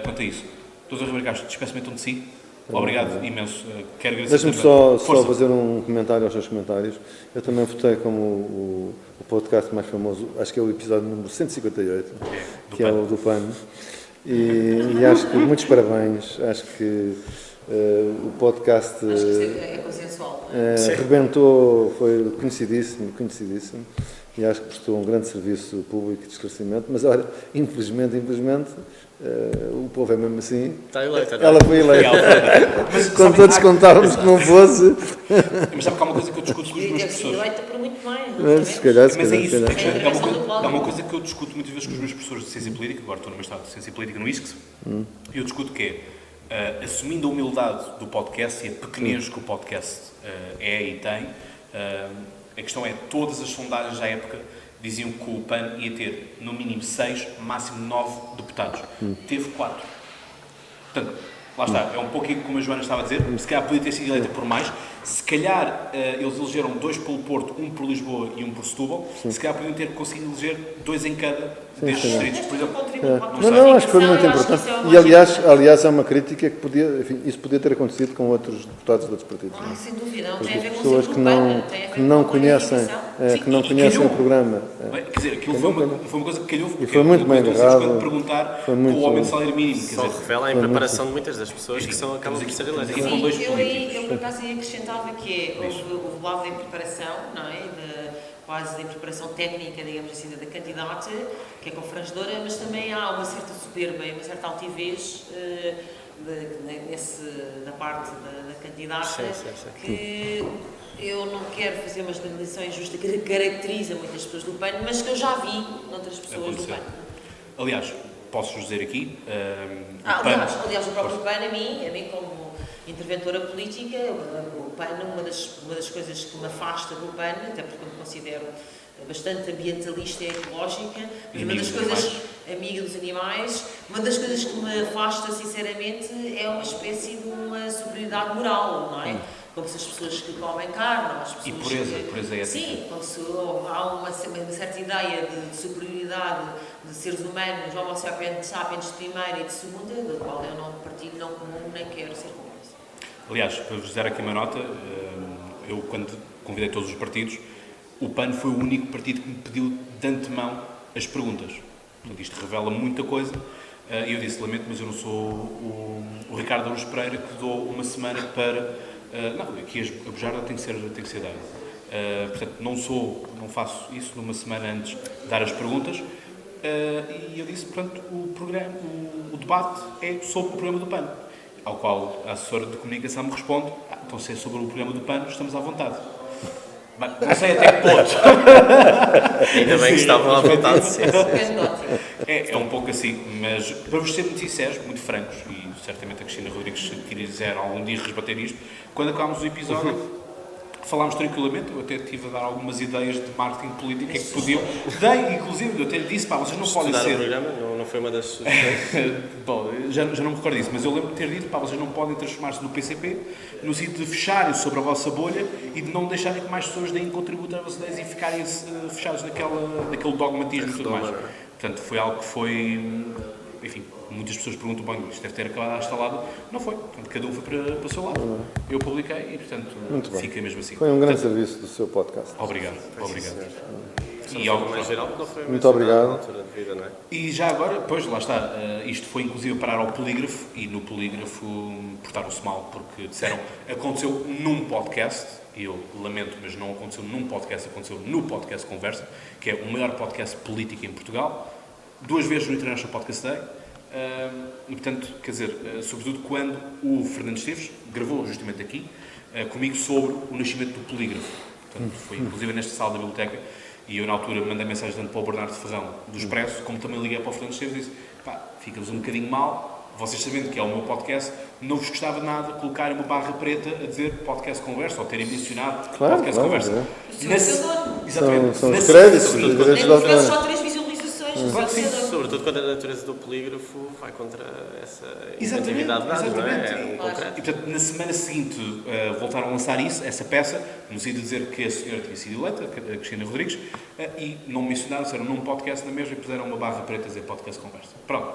quanto a isso. Dr. Ribeiro Castro, despeço-me então de si. Obrigado imenso. Quero agradecer. Deixa-me só fazer um comentário aos seus comentários. Eu também votei como o podcast mais famoso, acho que é o episódio número 158, que é o do PAN. E acho que muitos parabéns. Acho que o podcast Acho que é consensual. rebentou, foi conhecidíssimo. E acho que prestou um grande serviço público de esclarecimento. Mas, olha, infelizmente, o povo é mesmo assim. Está eleita. Ela foi eleita. Quando todos contávamos que não fosse. Mas sabe que há uma coisa que eu discuto com os meus professores. Eleita por muito mais. Se calhar. Mas é isso, é uma coisa que eu discuto muitas vezes com os meus professores de Ciência Política, agora estou no mestrado de Ciência Política no ISCS, e eu discuto que é, assumindo a humildade do podcast e a pequenez que o podcast é e tem, a questão é, todas as sondagens à época diziam que o PAN ia ter no mínimo 6, máximo 9 deputados. Teve 4. Portanto, lá está, é um pouco como a Joana estava a dizer, se calhar podia ter sido eleita por mais, se calhar eles elegeram 2 pelo Porto, 1 por Lisboa e 1 por Setúbal, se calhar podiam ter conseguido eleger 2 em cada destes distritos, por exemplo. Não, acho que foi muito importante. E aliás é uma crítica que isso podia ter acontecido com outros deputados de outros partidos. Sem dúvida, não tem a ver com pessoas que não conhecem o programa. Quer dizer, aquilo foi uma coisa que calhou, e foi muito bem agarrado. Quando perguntar o aumento do salário mínimo. Só revela a impreparação de muitas das pessoas que acabam por ser eleitas. Eu por acaso acrescentava que houve o lado da impreparação, não é? Quase da impreparação técnica, digamos assim, da candidata, que é confrangedora, mas também há uma certa soberba e uma certa altivez da parte da candidata, que eu não quero fazer uma generalização injusta que caracteriza muitas pessoas do PAN, mas que eu já vi noutras pessoas do PAN. Aliás, posso-vos dizer aqui... aliás, o próprio PAN, a mim como interventora política, o PAN, uma das coisas que me afasta do PAN, até porque eu me considero bastante ambientalista e ecológica, mas uma das coisas, amiga dos animais, uma das coisas que me afasta, sinceramente, é uma espécie de uma superioridade moral, não é? Como se as pessoas que comem carne, as pessoas pureza ética. Sim, como se há uma certa ideia de superioridade de seres humanos, homo sapiens de primeira e de segunda, da qual eu não partilho, não comum, nem quero ser como isso. Aliás, para vos dar aqui uma nota, eu quando convidei todos os partidos, o PAN foi o único partido que me pediu de antemão as perguntas. Portanto, isto revela muita coisa. E eu disse, lamento, mas eu não sou o Ricardo Aruz Pereira que dou uma semana para... aqui a bujarda tem que ser dada. Portanto, não faço isso numa semana antes de dar as perguntas. E eu disse, portanto, o debate é sobre o programa do PAN. Ao qual a assessora de comunicação me responde, então se é sobre o programa do PAN, estamos à vontade. Bem, não sei até que ponto. Ainda bem que estavam à vontade. Sim. É um pouco assim, mas para vos ser muito sinceros, muito francos, e certamente a Cristina Rodrigues, se quiser algum dia rebater isto, quando acabámos o episódio, falámos tranquilamente, eu até estive a dar algumas ideias de marketing político que podiam. Inclusive, eu até lhe disse, vocês não podem ser. O programa não foi uma das sugestões. Bom, já não me recordo disso, mas eu lembro de ter dito, vocês não podem transformar-se no PCP, no sentido de fecharem sobre a vossa bolha e de não deixarem que mais pessoas deem contributo às vossas ideias e ficarem fechados naquele dogmatismo e tudo mais. Portanto, foi algo que foi. Enfim, muitas pessoas perguntam, bem, isto deve ter acabado instalado. Não foi. Portanto, cada um foi para o seu lado. Eu publiquei e, portanto, fica mesmo assim. Foi um grande serviço do seu podcast. Obrigado. E algo mais geral que não foi muito obrigado. Na altura de vida, não é? E já agora, pois, lá está, isto foi inclusive parar ao polígrafo e no polígrafo portaram-se mal porque disseram, aconteceu num podcast, e eu lamento, mas não aconteceu num podcast, aconteceu no Podcast Conversa, que é o maior podcast político em Portugal, 2 vezes no International Podcast Day, e portanto, quer dizer, sobretudo quando o Fernando Esteves gravou justamente aqui, comigo sobre o nascimento do polígrafo. Portanto, foi inclusive nesta sala da biblioteca, e eu na altura mandei mensagem tanto para o Bernardo Ferrão do Expresso, como também liguei para o Fernando Esteves e disse, ficamos um bocadinho mal, vocês sabendo que é o meu podcast, não vos gostava nada de colocarem uma barra preta a dizer podcast conversa ou terem mencionado podcast conversa. Exatamente. São os créditos, Nem que tivesse só 3 visualizações. Sobretudo quando a natureza do polígrafo vai contra essa inventividade de dados, não é? E, portanto, na semana seguinte voltaram a lançar isso, essa peça, no sentido de dizer que a senhora tinha sido eleita, a Cristina Rodrigues, e não mencionaram, disseram num podcast na mesma e puseram uma barra preta a dizer podcast conversa. Pronto.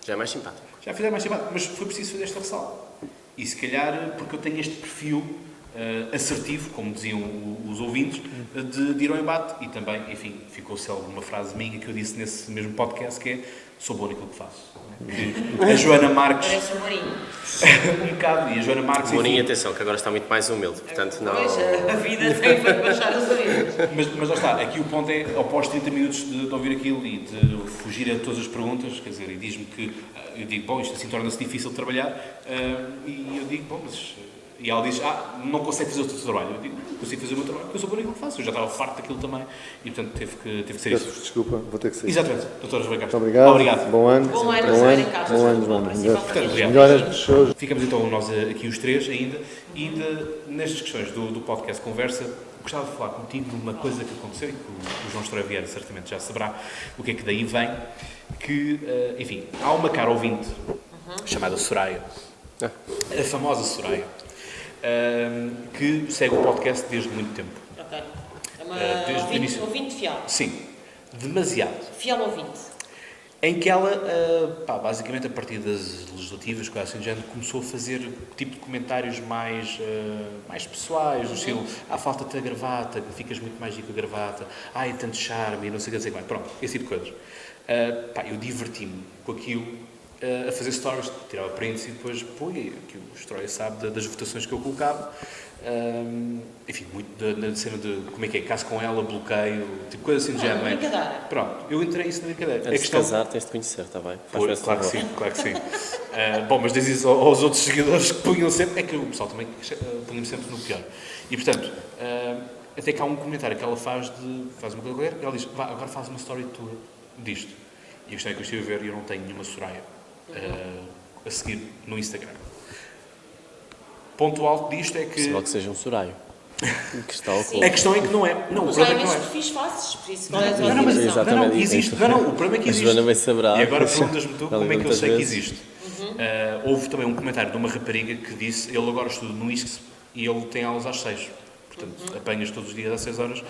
Já é mais simpático. Já fizeram mais simpático, mas foi preciso fazer esta ressalva. E se calhar, porque eu tenho este perfil assertivo, como diziam os ouvintes, de ir ao embate. E também, enfim, ficou célebre uma frase minha que eu disse nesse mesmo podcast, que é: sou bom naquilo que faço. Que a Joana Marques... Parece um Mourinho. um bocado, e a Joana Marques... Mourinho, atenção, que agora está muito mais humilde, portanto não... Pois, a vida tem para baixar os ouvidos. Mas lá está, aqui o ponto é, após 30 minutos de ouvir aquilo e de fugir a todas as perguntas, quer dizer, e diz-me que... Eu digo, bom, isto assim torna-se difícil de trabalhar, e eu digo, bom, mas... E ela diz, não consegue fazer o teu trabalho. Eu digo, não consigo fazer o meu trabalho porque eu sou bom naquilo que faço. Eu já estava farto daquilo também. E, portanto, teve que ser isso. Desculpa, vou ter que sair. Exatamente, doutora Joana Castro. Muito obrigado. Obrigado. Bom ano. Bom ano, Melhoras de shows. Ficamos então nós aqui os três ainda. E ainda nestas questões do podcast Conversa, gostava de falar contigo de uma coisa que aconteceu e que o João Estoureiro Vieira certamente já saberá o que é que daí vem. Que, enfim, há uma cara ouvinte chamada Soraya. A famosa Soraya. Que segue o podcast desde muito tempo. Ok. É uma ouvinte fiel. Sim, demasiado. Fiel ouvinte. Em que ela, basicamente a partir das legislativas, coisa assim do género, começou a fazer tipo de comentários mais pessoais, no estilo, falta-te a gravata, ficas muito mais rico a gravata, é tanto charme, e não sei o que dizer mais. Pronto, esse tipo de coisas. Eu diverti-me com aquilo. A fazer stories, tirava prints e depois põe que o Story sabe das votações que eu colocava. Enfim, muito da cena de como é que é, caso com ela, bloqueio, tipo coisa assim do género. Brincadeira. Pronto, eu entrei isso na brincadeira. Antes de casar tens de conhecer, está bem? Pois, claro que sim, claro que sim. Bom, mas diz isso aos outros seguidores que punham sempre, é que o pessoal também punha-me sempre no pior. E portanto, até que há um comentário que ela faz uma coisa qualquer, e ela diz, agora faz uma story tua disto. E a questão é que eu estive a ver e eu não tenho nenhuma Soraya a seguir no Instagram. Ponto alto disto é que... Possível que seja um Soraio. Que está oculto. A questão é que não é. Não, o problema é que não é. perfis fáceis, por isso não, existe. Não, o problema é que existe. A Joana vai saberá. E agora perguntas-me tu como é que eu sei que existe. Houve também um comentário de uma rapariga que disse, ele agora estuda no ISCS e ele tem aulas às 6. Portanto, apanhas todos os dias às 6 horas,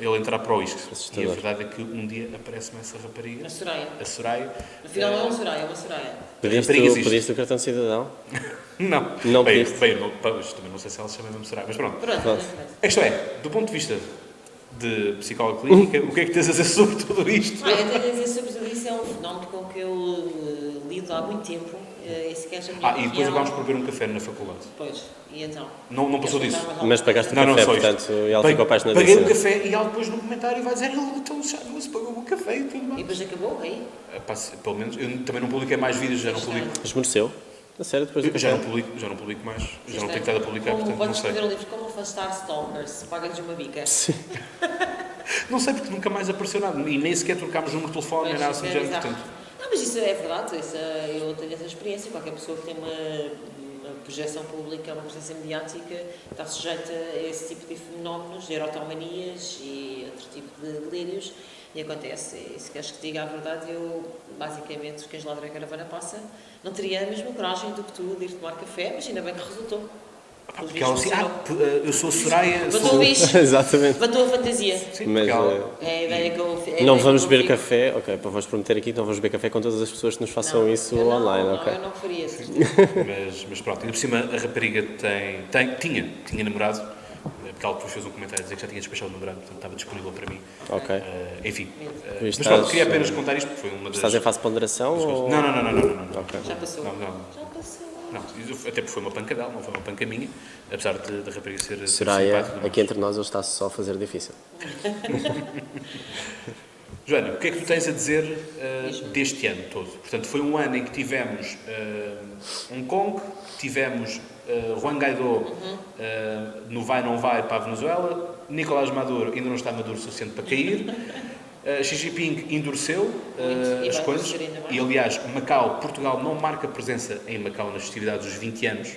ele entrar para o ISCS. E a verdade é que um dia aparece-me essa rapariga. A Soraya. Afinal não é um Soraya, é uma Soraya. Pediste o cartão de cidadão? Não. Não bem, pediste? também não sei se ela se chama mesmo Soraya, mas pronto. Pronto. A questão é, do ponto de vista de psicóloga clínica, o que é que tens a dizer sobre tudo isto? Eu tenho a dizer sobre tudo isso, é um fenómeno com que eu lido há muito tempo. E depois acabámos por beber um café na faculdade. Pois, e então? Não passou disso. Mas pagaste o café, portanto, ela ficou apaixonadíssima. Paguei o café e ela depois no comentário vai dizer, ele então já não se pagou o café e tudo mais. E depois acabou, aí? Pelo menos, eu também não publiquei mais vídeos, já não publico. Esmoreceu? A sério, depois do café? Já não publico mais, já não tenho estado a publicar, portanto não sei. Podes escrever um livro, como afastar stalkers, paga-lhes uma bica. Sim. Não sei, porque nunca mais apareceu nada, e nem sequer trocámos número de telefone, nem nada assim, já, portanto... Não, mas isso é verdade, eu tenho essa experiência, qualquer pessoa que tem uma projeção pública, uma presença mediática, está sujeita a esse tipo de fenómenos, de erotomanias e outro tipo de delírios, e acontece. E se queres que diga a verdade, eu, basicamente, os cães ladram a caravana passa, não teria a mesma coragem do que tu de ir tomar café, mas ainda bem que resultou. Porque ela assim, eu sou a Soraya... Bateu o bicho. Exatamente. Bateu a fantasia. Sim, mas é a ideia que eu... não vamos beber café, ok, para vos prometer aqui, não vamos beber café com todas as pessoas que nos façam isso online, ok? Não, eu não faria isso. mas pronto, e por cima a rapariga tinha namorado, porque ela depois fez um comentário a dizer que já tinha despachado o namorado, portanto estava disponível para mim. Ok. Enfim, mas pronto, queria apenas contar isto, porque foi uma das... Estás em fase de ponderação ou... Não. Okay. Já passou. Não. Já passou. Não, até porque foi uma panca dela, não foi uma panca minha, apesar da rapariga ser Soraya, simpática. aqui entre nós, ele está só a fazer difícil. Joana, o que é que tu tens a dizer deste ano todo? Portanto, foi um ano em que tivemos Hong Kong, tivemos Juan Guaidó no vai, não vai para a Venezuela, Nicolás Maduro ainda não está maduro o suficiente para cair, Xi Jinping endureceu as vai coisas endurecer ainda mais. e, aliás, Portugal não marca presença em Macau nas festividades dos 20 anos,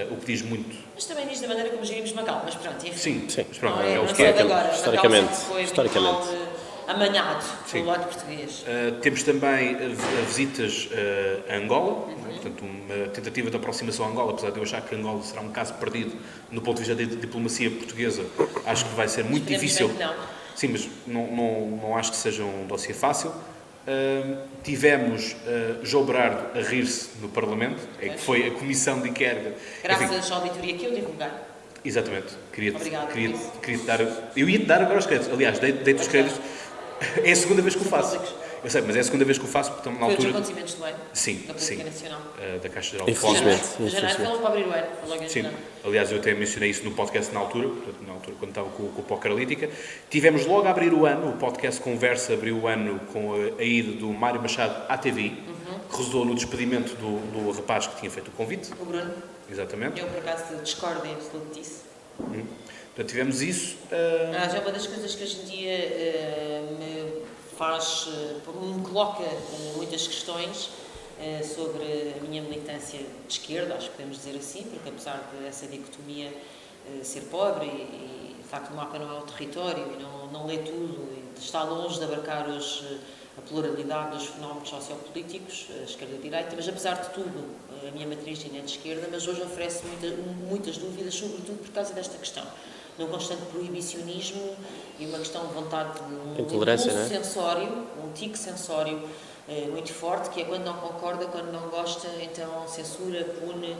o que diz muito. Mas também diz da maneira como gerimos Macau, mas pronto, enfim. Sim, mas pronto, Não é o não que é. só de agora, Historicamente. Macau sempre foi Historicamente. muito mal amanhado Sim. pelo lado português. Temos também visitas a Angola, portanto, uma tentativa de aproximação a Angola, apesar de eu achar que Angola será um caso perdido no ponto de vista da diplomacia portuguesa, acho que vai ser muito Esperemos difícil. bem que não. Sim, mas não acho que seja um dossiê fácil. Tivemos João Berardo a rir-se no Parlamento, que foi a comissão de Ikerga. Graças à auditoria que eu divulguei. Exatamente. Obrigada por isso. Queria-te dar... Eu ia-te dar agora os créditos. Aliás, dei-te os créditos. É a segunda vez que o faço. Eu sei, mas é a segunda vez que o faço, porque na Foi os altura... acontecimentos do ano. Sim, Da sim. Política Nacional. Da Caixa Geral de Infelizmente. Depósitos. Janeiro foi logo para abrir o ano. Foi logo em Sim. janeiro. Aliás, eu até mencionei isso no podcast na altura quando estava com o Pokeralítica. Tivemos logo a abrir o ano, o podcast Conversa abriu o ano com a ida do Mário Machado à TV, que resultou no despedimento do rapaz que tinha feito o convite. O Bruno. Exatamente. Eu, por acaso, discordo em absoluto disso. Portanto, tivemos isso. Já é uma das coisas que hoje em dia me coloca muitas questões sobre a minha militância de esquerda, acho que podemos dizer assim, porque apesar dessa dicotomia ser pobre e de facto o mapa não é o território e não lê tudo e está longe de abarcar hoje a pluralidade dos fenómenos sociopolíticos, a esquerda e a direita, mas apesar de tudo a minha matriz ainda é de esquerda, mas hoje oferece muitas dúvidas, sobretudo por causa desta questão. Num constante proibicionismo e uma questão de vontade de um Intolerância, impulso não é? sensório, um tique sensório muito forte, que é quando não concorda, quando não gosta, então censura, pune.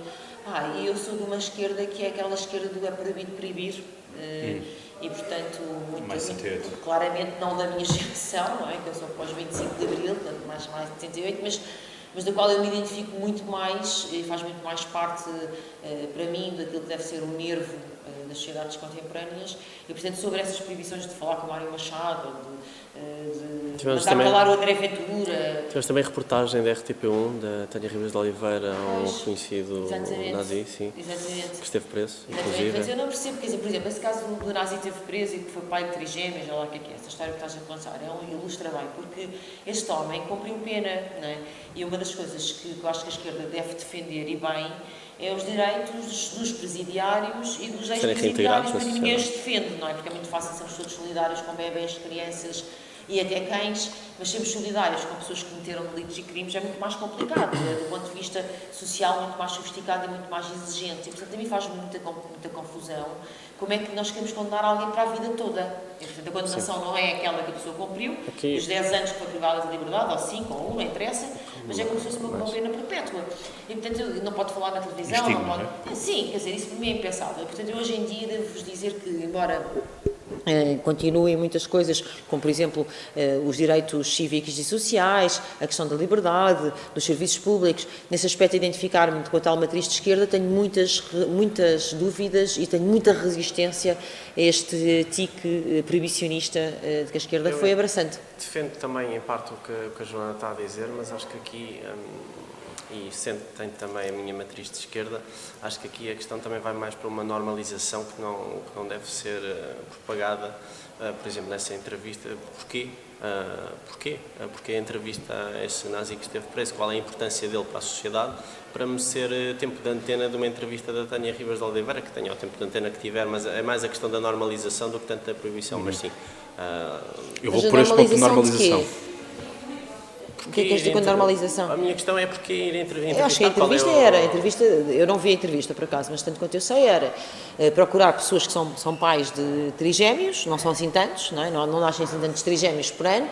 E eu sou de uma esquerda que é aquela esquerda do é proibido proibir. E, portanto, muito claramente não da minha geração, não é? Que eu sou pós 25 de Abril, portanto, mais de 78, mas da qual eu me identifico muito mais e faz muito mais parte, para mim, daquilo que deve ser o nervo das sociedades contemporâneas. E, portanto, sobre essas proibições de falar com o Mário Machado, de mandar falar o André Ventura... Tivemos também reportagem da RTP1, da Tânia Ribas de Oliveira, um reconhecido nazi, sim, Exatamente. que esteve preso, Exatamente, inclusive. mas eu não percebo, quer dizer, por exemplo, esse caso do nazi esteve preso e que foi pai de trigêmeos, olha lá o que é, essa história que estás a contar, ilustra bem, porque este homem cumpriu pena, não é? E uma das coisas que eu acho que a esquerda deve defender, e bem, é os direitos dos presidiários e dos ex-presidiários, porque ninguém os defende, não é? Porque é muito fácil sermos todos solidários com bebés, crianças e até cães, mas sermos solidários com pessoas que cometeram delitos e crimes é muito mais complicado, do ponto de vista social, muito mais sofisticado e muito mais exigente. E, portanto, a mim faz muita confusão como é que nós queremos condenar alguém para a vida toda. E, portanto, a condenação não é aquela que a pessoa cumpriu, os 10 anos que foi privada de liberdade, ou 5, ou 1, não interessa, mas é como se fosse uma pena perpétua. E, portanto, não pode falar na televisão, não pode... Sim, quer dizer, isso para mim é impensável. Portanto, eu hoje em dia devo-vos dizer que, embora... continuem muitas coisas, como por exemplo os direitos cívicos e sociais, a questão da liberdade, dos serviços públicos. Nesse aspecto, identificar-me com a tal matriz de esquerda, tenho muitas dúvidas e tenho muita resistência a este tique proibicionista de que a esquerda foi abraçante. Defendo também em parte o que a Joana está a dizer, mas acho que aqui... e sendo que tenho também a minha matriz de esquerda, acho que aqui a questão também vai mais para uma normalização que não deve ser propagada, por exemplo, nessa entrevista. Porquê? Porque a entrevista a esse nazi que esteve preso, qual é a importância dele para a sociedade, para me ser tempo de antena de uma entrevista da Tânia Ribas de Oliveira, que tenha o tempo de antena que tiver, mas é mais a questão da normalização do que tanto da proibição, mas sim. Eu vou por este ponto de normalização. O que é que és com normalização? A minha questão é porque ir entrevistar... Eu acho que a entrevista eu não vi a entrevista por acaso, mas tanto quanto eu sei era procurar pessoas que são pais de trigémeos, não são assim tantos, não nascem assim tantos trigémeos por ano,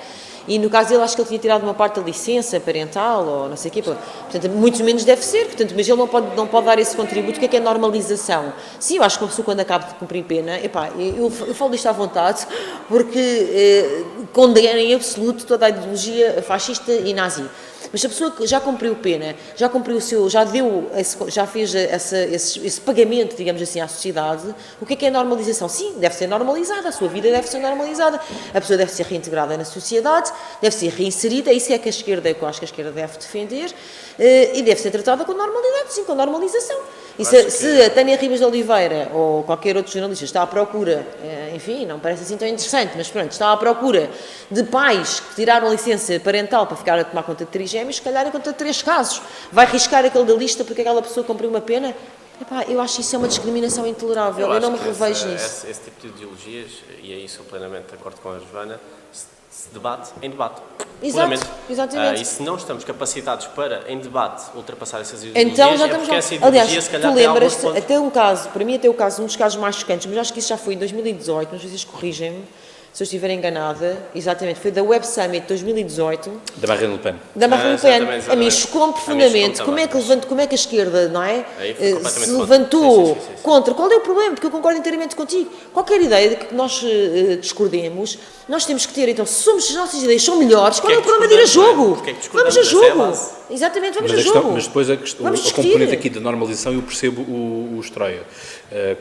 e no caso dele acho que ele tinha tirado uma parte da licença parental ou não sei o quê, portanto muito menos deve ser, portanto, mas ele não pode dar esse contributo. O que é normalização? Sim, eu acho que uma pessoa quando acaba de cumprir pena, eu falo disto à vontade, porque condena em absoluto toda a ideologia fascista e nazi. Mas se a pessoa que já cumpriu pena, já fez esse pagamento, digamos assim, à sociedade, o que é normalização? Sim, deve ser normalizada, a sua vida deve ser normalizada, a pessoa deve ser reintegrada na sociedade, deve ser reinserida, isso é que eu acho que a esquerda deve defender, e deve ser tratada com normalidade, sim, com normalização. E se a Tânia Ribas de Oliveira ou qualquer outro jornalista está à procura, enfim, não parece assim tão interessante, mas pronto, está à procura de pais que tiraram a licença parental para ficar a tomar conta de trigêmeos, se calhar encontra 3 casos. Vai riscar aquele da lista porque aquela pessoa cumpriu uma pena? Epá, eu acho isso é uma discriminação intolerável, eu não me revejo nisso. Esse tipo de ideologias, e aí sou plenamente de acordo com a Joana, se debate em debate. Exato, exatamente. E se não estamos capacitados para, em debate, ultrapassar essas ideologias, então já estamos essa ideologia, aliás, se calhar, tu lembras-te, pontos... até um caso, para mim até o caso, um dos casos mais chocantes, mas acho que isso já foi em 2018, mas vocês corrigem-me, se eu estiver enganada, exatamente, foi da Web Summit 2018. Da Marine Le Pen. Da Marine Le Pen. Exatamente. A mim chocou-me profundamente como é que a esquerda, não é? Se levantou contra. Qual é o problema? Porque eu concordo inteiramente contigo. Qualquer ideia de que nós discordemos, nós temos que ter, então, se as nossas ideias são melhores, qual é o problema de ir a jogo? Vamos a jogo. Exatamente, vamos a jogo. Mas depois a componente aqui da normalização, eu percebo o Stroia.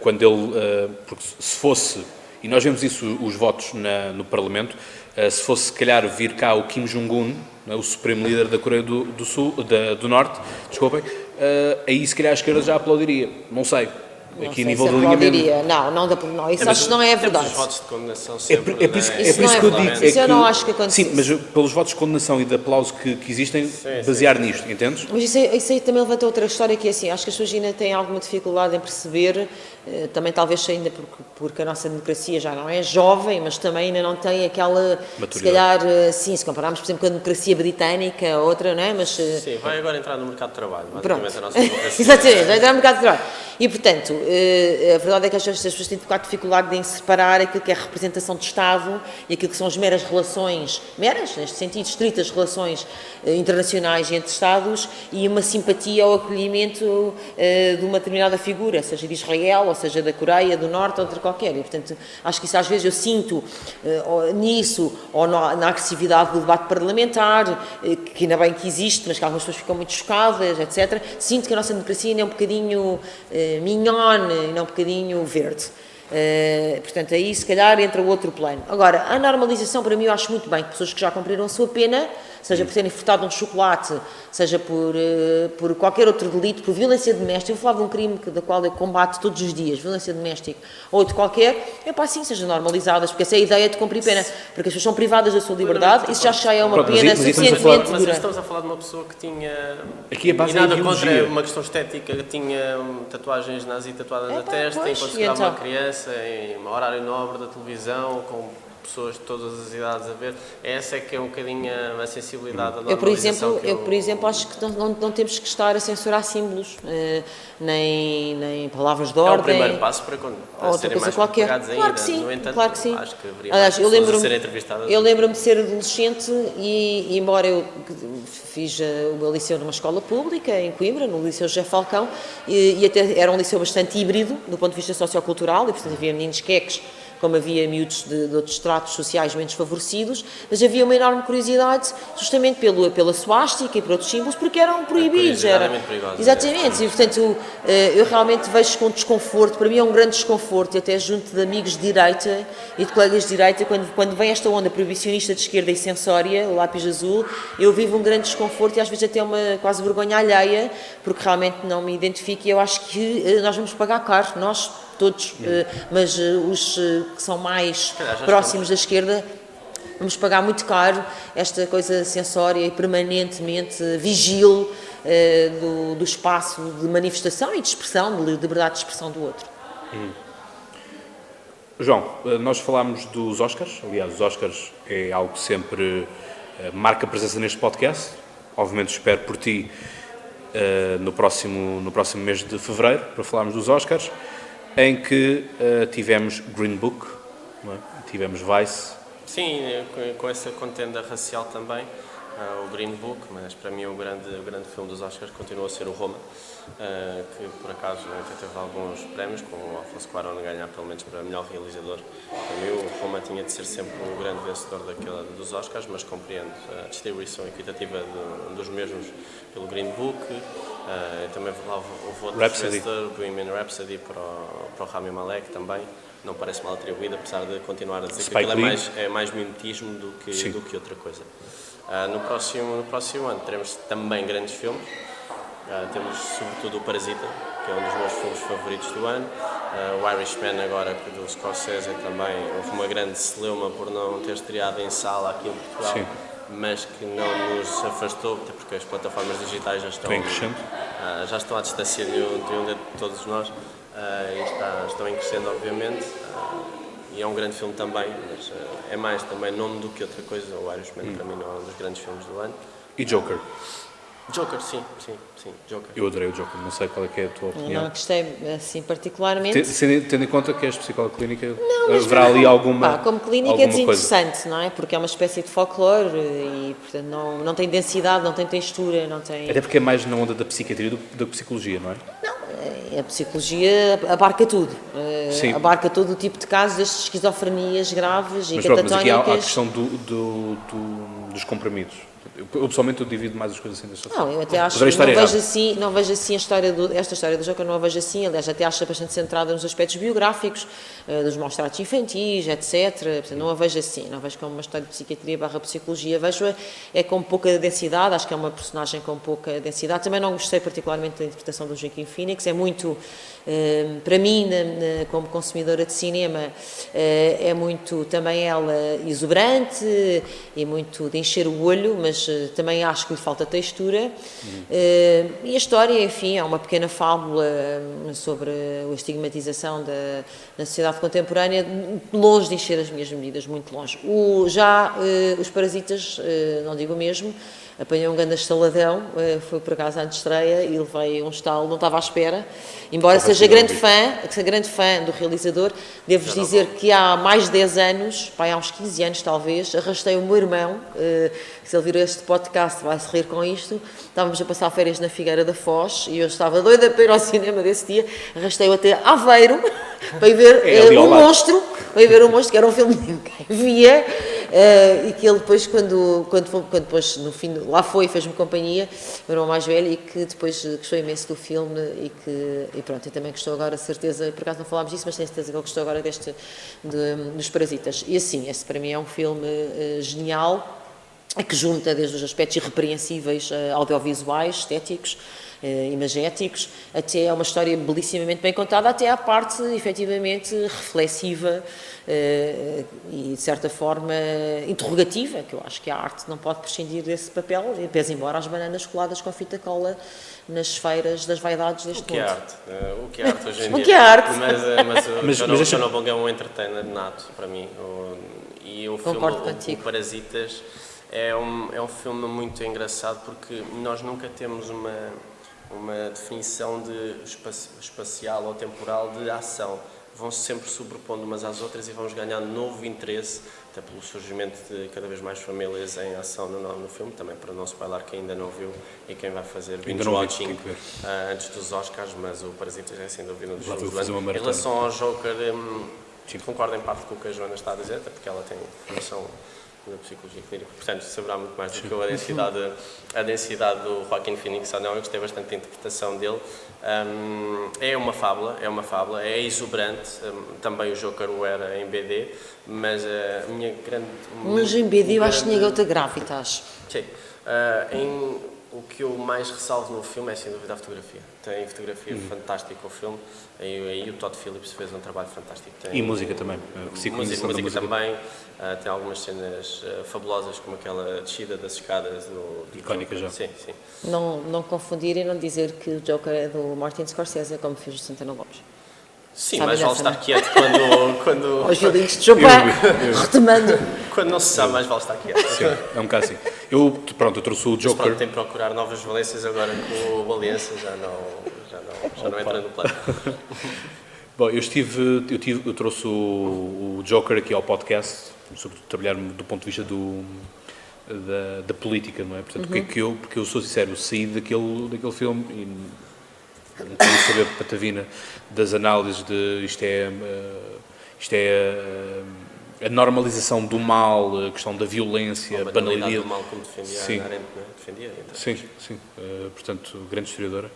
Quando ele, porque se fosse, e nós vemos isso, os votos no Parlamento, se fosse, se calhar, vir cá o Kim Jong-un, o supremo líder da Coreia do Norte, desculpem, aí se calhar a esquerda já aplaudiria, não sei. Aqui a nível do alinhamento. Não, isso acho que não é verdade. Os votos de condenação sempre, é por isso que eu digo. Isso eu não acho que aconteça. Sim, mas pelos votos de condenação e de aplauso que existem, basear nisto, entendes? Mas isso aí também levanta outra história que é assim, acho que as pessoas ainda têm alguma dificuldade em perceber, também talvez ainda porque a nossa democracia já não é jovem, mas também ainda não tem aquela, maturidade. Se calhar, sim, se compararmos, por exemplo, com a democracia britânica, outra, não é? Mas, sim, vai agora entrar no mercado de trabalho, basicamente a nossa democracia. Exatamente, vai entrar no mercado de trabalho. E, portanto, a verdade é que as pessoas têm tocado dificuldade em separar aquilo que é a representação de Estado e aquilo que são as meras relações, meras, neste sentido, estritas relações internacionais entre Estados e uma simpatia ao acolhimento de uma determinada figura, seja de Israel, ou seja da Coreia do Norte, ou de qualquer. E, portanto, acho que isso às vezes eu sinto nisso, ou na agressividade do debate parlamentar, que ainda bem que existe, mas que algumas pessoas ficam muito chocadas, etc. Sinto que a nossa democracia ainda é um bocadinho mignon, ainda é um bocadinho verde. Portanto, aí se calhar entra o outro plano. Agora, a normalização para mim eu acho muito bem que pessoas que já cumpriram a sua pena, seja por terem furtado um chocolate, seja por qualquer outro delito, por violência doméstica, eu falava de um crime da qual eu combato todos os dias, violência doméstica ou outro qualquer, é para assim, sejam normalizadas, porque essa é a ideia de cumprir pena, porque as pessoas são privadas da sua liberdade, isso já é uma pena suficientemente dura. Mas estamos a falar de uma pessoa que tinha, aqui a base e nada contra uma questão estética, que tinha tatuagens nazi tatuadas na testa, enquanto se dava uma criança, em horário nobre da televisão, com pessoas de todas as idades a ver, essa é que é um bocadinho a sensibilidade da normalização. Eu, por exemplo, acho que não temos que estar a censurar símbolos, nem palavras de ordem. É o primeiro passo para serem mais propagados ainda. Claro que sim, no entanto, claro que sim. Acho que haveria mais pessoas a serem entrevistadas. Eu lembro-me de ser adolescente e embora eu fiz o meu liceu numa escola pública, em Coimbra, no Liceu José Falcão, e até era um liceu bastante híbrido, do ponto de vista sociocultural, e portanto havia meninos queques, como havia miúdos de outros estratos sociais menos favorecidos, mas havia uma enorme curiosidade justamente pela suástica e por outros símbolos, porque eram proibidos. Exatamente, e portanto eu realmente vejo com desconforto, para mim é um grande desconforto, e até junto de amigos de direita e de colegas de direita, quando vem esta onda proibicionista de esquerda e censória, o lápis azul, eu vivo um grande desconforto e às vezes até uma quase vergonha alheia, porque realmente não me identifico e eu acho que nós vamos pagar caro, nós todos, mas os que são mais próximos da esquerda, vamos pagar muito caro esta coisa sensória e permanentemente vigil do espaço de manifestação e de expressão, de liberdade de expressão do outro. João, nós falámos dos Oscars, aliás, os Oscars é algo que sempre marca presença neste podcast, obviamente espero por ti no próximo mês de fevereiro, para falarmos dos Oscars, em que tivemos Green Book, não é? Tivemos Vice. Sim, com essa contenda racial também, o Green Book, mas para mim o grande filme dos Oscars continua a ser o Roma, que por acaso até teve alguns prémios, com o Alfonso Cuarón a ganhar pelo menos para melhor realizador. Para mim o Roma tinha de ser sempre o grande vencedor dos Oscars, mas compreendo a distribuição equitativa dos mesmos pelo Green Book. Também houve outro vencedor, Bohemian Rhapsody, para o Rami Malek também. Não parece mal atribuído, apesar de continuar a dizer que aquilo é mais mimetismo do que outra coisa. No próximo ano teremos também grandes filmes. Temos sobretudo o Parasita, que é um dos meus filmes favoritos do ano. O Irishman agora, do Scorsese, também houve uma grande celeuma por não ter estreado em sala aqui em Portugal. Sim. Mas que não nos afastou, até porque as plataformas digitais já estão à distância de um de todos nós e estão em crescendo, obviamente. E é um grande filme também, mas é mais também nome do que outra coisa. O Irishman para mim não é um dos grandes filmes do ano. E Joker? Joker, sim, Joker. Eu adorei o Joker, não sei qual é, que é a tua opinião. Eu não gostei assim particularmente. Tendo em conta que és psicóloga clínica, haverá ali alguma como clínica é desinteressante, não é? Porque é uma espécie de folclore e, portanto, não tem densidade, não tem textura, não tem... Até porque é mais na onda da psiquiatria do que da psicologia, não é? Não, a psicologia abarca tudo. Abarca todo o tipo de casos, desde esquizofrenias graves e catatónicas. Mas aqui há a questão dos comprimidos. Eu pessoalmente divido mais as coisas assim desta forma. Não, eu até acho que não vejo assim esta história do Joker, não a vejo assim, aliás, até acho bastante centrada nos aspectos biográficos, dos maus-tratos infantis, etc. Portanto, não a vejo assim, não a vejo como uma história de psiquiatria / psicologia, vejo com pouca densidade, acho que é uma personagem com pouca densidade. Também não gostei particularmente da interpretação do Joaquin Phoenix, é muito, para mim, como consumidora de cinema, é muito também ela exuberante e muito de encher o olho, mas também acho que lhe falta textura. E a história, enfim, é uma pequena fábula sobre a estigmatização na sociedade contemporânea, longe de encher as minhas medidas, muito longe. Os Parasitas, não digo o mesmo, apanhei um grande estaladão, foi por acaso antes de estreia e levei um estalo, não estava à espera, embora seja grande fã do realizador. Devo-vos dizer que há mais de 10 anos, há uns 15 anos talvez, arrastei o meu irmão, se ele vir este podcast vai-se rir com isto, estávamos a passar férias na Figueira da Foz e eu estava doida para ir ao cinema desse dia, arrastei-o até Aveiro para ir ver o Monstro, que era um filme que ninguém via, e que ele depois, quando depois no fim, lá fez-me companhia, o meu irmão mais velho, e que depois gostou imenso do filme e pronto, e também gostou agora, certeza, por acaso não falámos disso, mas tenho certeza que ele gostou agora dos Parasitas. E assim, esse para mim é um filme genial, que junta desde os aspectos irrepreensíveis audiovisuais, estéticos, imagéticos, até é uma história belíssimamente bem contada, até à parte efetivamente reflexiva e de certa forma interrogativa, que eu acho que a arte não pode prescindir desse papel, pese embora as bananas coladas com fita cola nas feiras das vaidades deste mundo. O que é arte hoje em dia? O que é arte? Mas o Chernobyl é um entertainer nato para mim. E o filme, o Parasitas, é um filme muito engraçado porque nós nunca temos uma definição de espacial ou temporal de ação. Vão-se sempre sobrepondo umas às outras e vamos ganhando novo interesse, até pelo surgimento de cada vez mais famílias em ação no filme, também para não spoiler quem ainda não viu e quem vai fazer binge-watching antes dos Oscars, mas o Parasitas é sem dúvida um dos filmes do ano. Em relação ao Joker, concordo em parte com o que a Joana está a dizer, até porque ela tem formação da psicologia clínica, portanto saberá muito mais do que eu a densidade do Joaquin Phoenix. Eu gostei bastante da interpretação dele. É uma fábula, é exuberante, também o Joker o era em BD, mas a minha grande... Mas em BD eu acho que tinha outra gravitas. Sim. O que eu mais ressalvo no filme é, sem dúvida, a fotografia. Tem fotografia fantástica o filme, aí o Todd Phillips fez um trabalho fantástico. E música também. Música também, tem algumas cenas fabulosas, como aquela descida das escadas do icónica já. Sim. Não confundir e não dizer que o Joker é do Martin Scorsese, como fez o Santana Lopes. Sim, mas vale estar quieto quando... Os violinos de Chopin, retomando. Quando não se sabe, mais vale estar quieto. Sim, é um bocado assim. Eu trouxe o Joker... Mas tem de procurar novas valências agora com o Aliança, já não entra no plano. Bom, eu trouxe o Joker aqui ao podcast, sobretudo trabalhar do ponto de vista da política, não é? Portanto, porque eu sou sincero, saí daquele filme e não tenho que saber patavina das análises de isto é a normalização do mal, a questão da violência, a banalidade do mal, como defendia a Arendt, defendia. Então. Sim. Portanto, grande historiadora.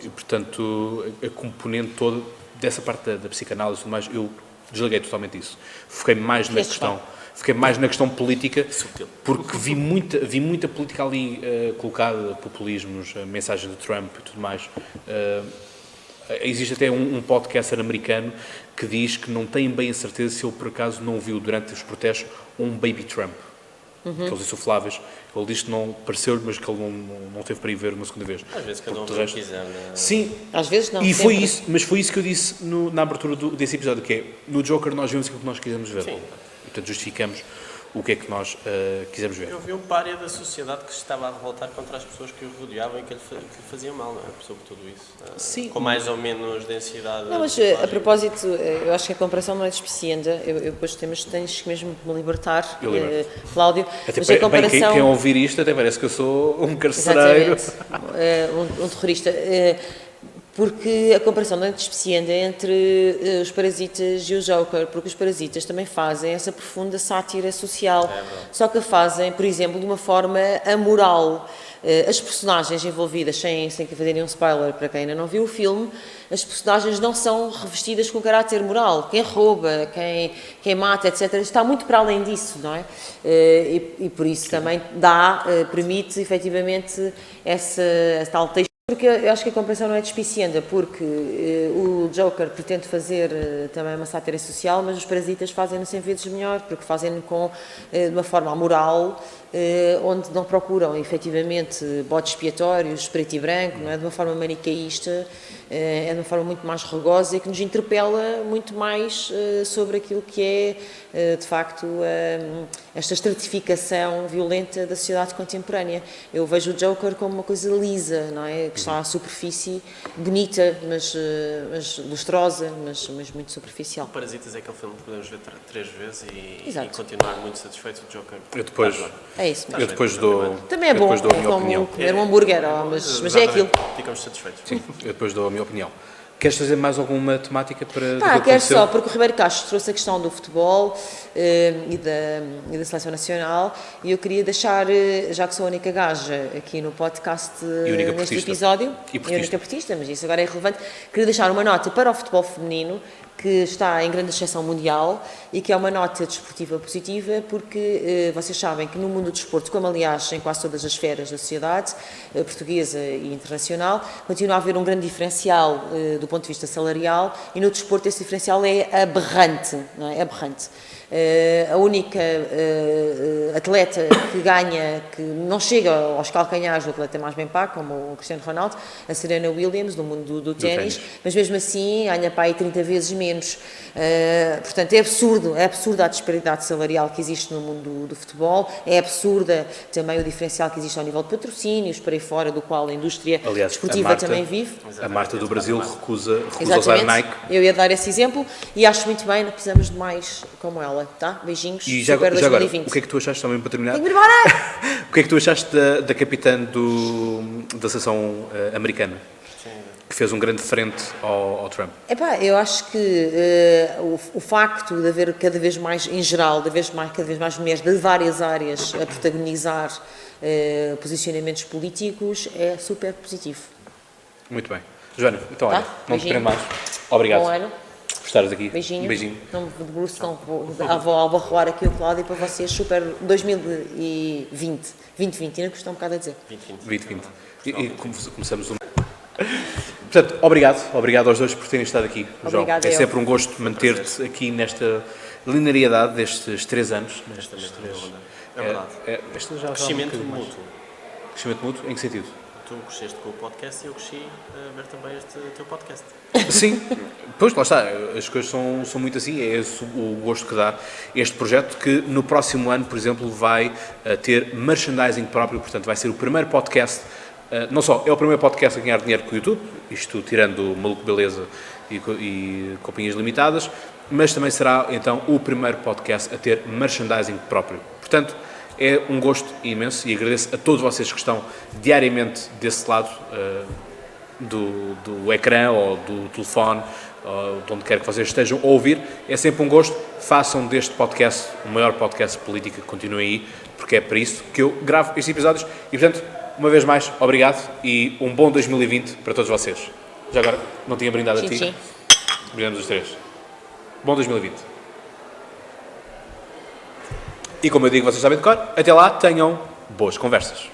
E, portanto, a componente toda dessa parte da psicanálise e tudo mais, eu desliguei totalmente isso. Foquei mais na questão... Fiquei mais na questão política, porque vi muita política ali colocada, populismos, a mensagem do Trump e tudo mais. Existe até um podcaster americano que diz que não tem bem a certeza se ele por acaso não viu durante os protestos um Baby Trump, aqueles insufláveis. Ele diz que não pareceu-lhe, mas que ele não teve para ir ver uma segunda vez. Às vezes cada um não quiser. Sim, Às vezes não. e sempre. foi isso, mas foi isso que eu disse na abertura desse episódio, que é, no Joker nós vimos aquilo que nós quisemos ver. Sim. E, portanto, justificamos o que é que nós quisemos ver. Eu vi um pária da sociedade que se estava a revoltar contra as pessoas que o rodeavam e que lhe faziam mal, não é? Sobre tudo isso. Sim. Com mais ou menos densidade. Não, mas a propósito, eu acho que a comparação não é despicienda. Eu depois tens mesmo que me libertar, Cláudio. Até mas a comparação... quem ouvir isto até parece que eu sou um carcereiro. Exatamente. Um terrorista. Porque a comparação não é despicienda entre os Parasitas e o Joker, porque os Parasitas também fazem essa profunda sátira social, só que a fazem, por exemplo, de uma forma amoral. As personagens envolvidas, sem fazer nenhum spoiler para quem ainda não viu o filme, as personagens não são revestidas com caráter moral. Quem rouba, quem mata, etc., está muito para além disso, não é? E por isso também permite, efetivamente, essa tal texto. Porque eu acho que a comparação não é despicienda, porque o Joker pretende fazer também uma sátira social, mas os Parasitas fazem-no 100 vezes melhor, porque fazem-no de uma forma amoral, onde não procuram efetivamente bodes expiatórios, preto e branco, não é? De uma forma manicaísta, é de uma forma muito mais rugosa e que nos interpela muito mais sobre aquilo que é, de facto, esta estratificação violenta da sociedade contemporânea. Eu vejo o Joker como uma coisa lisa, não é? Que está à superfície, bonita, mas lustrosa, mas muito superficial. O Parasitas é aquele filme que podemos ver 3 vezes e Exato. continuar muito satisfeitos. O Joker. É isso mesmo. Eu depois dou, Também é bom, depois dou a minha como opinião. comer um hambúrguer, mas é aquilo. Ficamos satisfeitos. Eu depois dou a minha opinião. Queres fazer mais alguma temática para do que Quero aconteceu? só, porque o Ribeiro Castro trouxe a questão do futebol e da Seleção Nacional e eu queria deixar, já que sou a única gaja aqui no podcast neste portista. episódio, E a única portista, mas isso agora é irrelevante, queria deixar uma nota para o futebol feminino, que está em grande ascensão mundial e que é uma nota desportiva positiva, porque vocês sabem que no mundo do desporto, como aliás em quase todas as esferas da sociedade, portuguesa e internacional, continua a haver um grande diferencial do ponto de vista salarial e no desporto esse diferencial é aberrante, não é? Aberrante. A única atleta que ganha, que não chega aos calcanhares do atleta mais bem pago, como o Cristiano Ronaldo, a Serena Williams, no mundo do ténis, mas mesmo assim ganha para aí 30 vezes menos. Portanto, é absurda a disparidade salarial que existe no mundo do futebol, é absurda também o diferencial que existe ao nível de patrocínios, para aí fora, do qual a indústria desportiva também vive. A Marta do Brasil recusa Exatamente. usar Nike. Eu ia dar esse exemplo e acho muito bem, não precisamos de mais como ela, tá? Beijinhos. E já Super agora, 2020. o que é que tu achaste, também para terminar, Tenho que ir embora! o que é que tu achaste da capitã da seleção americana? Que fez um grande frente ao Trump. Eu acho que o facto de haver cada vez mais, em geral, cada vez mais mulheres de várias áreas a protagonizar posicionamentos políticos é super positivo. Muito bem. Joana, então olha, não te Beijinho. prendo mais. Obrigado Bom ano. por estares aqui. Beijinho. Um beijinho. Não me debruço, não vou albarroar aqui o Cláudio para vocês. Super 2020. 2020, ainda custa um bocado a dizer. 2020. E começamos um... Portanto, obrigado aos dois por terem estado aqui, João. Obrigada, É eu. sempre um gosto manter-te aqui nesta linearidade destes 3 anos. É verdade. Este já Crescimento um bocadinho mais. mútuo. Crescimento mútuo? Em que sentido? Tu cresceste com o podcast e eu cresci a ver também este teu podcast. Sim, pois lá está, as coisas são muito assim, é esse o gosto que dá este projeto, que no próximo ano, por exemplo, vai ter merchandising próprio, portanto vai ser o primeiro podcast, não só é o primeiro podcast a ganhar dinheiro com o YouTube, isto tirando o Maluco Beleza e Companhias Limitadas, mas também será então o primeiro podcast a ter merchandising próprio. Portanto, é um gosto imenso e agradeço a todos vocês que estão diariamente desse lado do ecrã ou do telefone, ou de onde quer que vocês estejam a ouvir. É sempre um gosto. Façam deste podcast o maior podcast de política que continue aí, porque é para isso que eu gravo estes episódios. E, portanto, uma vez mais, obrigado e um bom 2020 para todos vocês. Já agora, não tinha brindado a ti. Sim. Brindamos os três. Bom 2020. E como eu digo, vocês sabem de cor, até lá tenham boas conversas.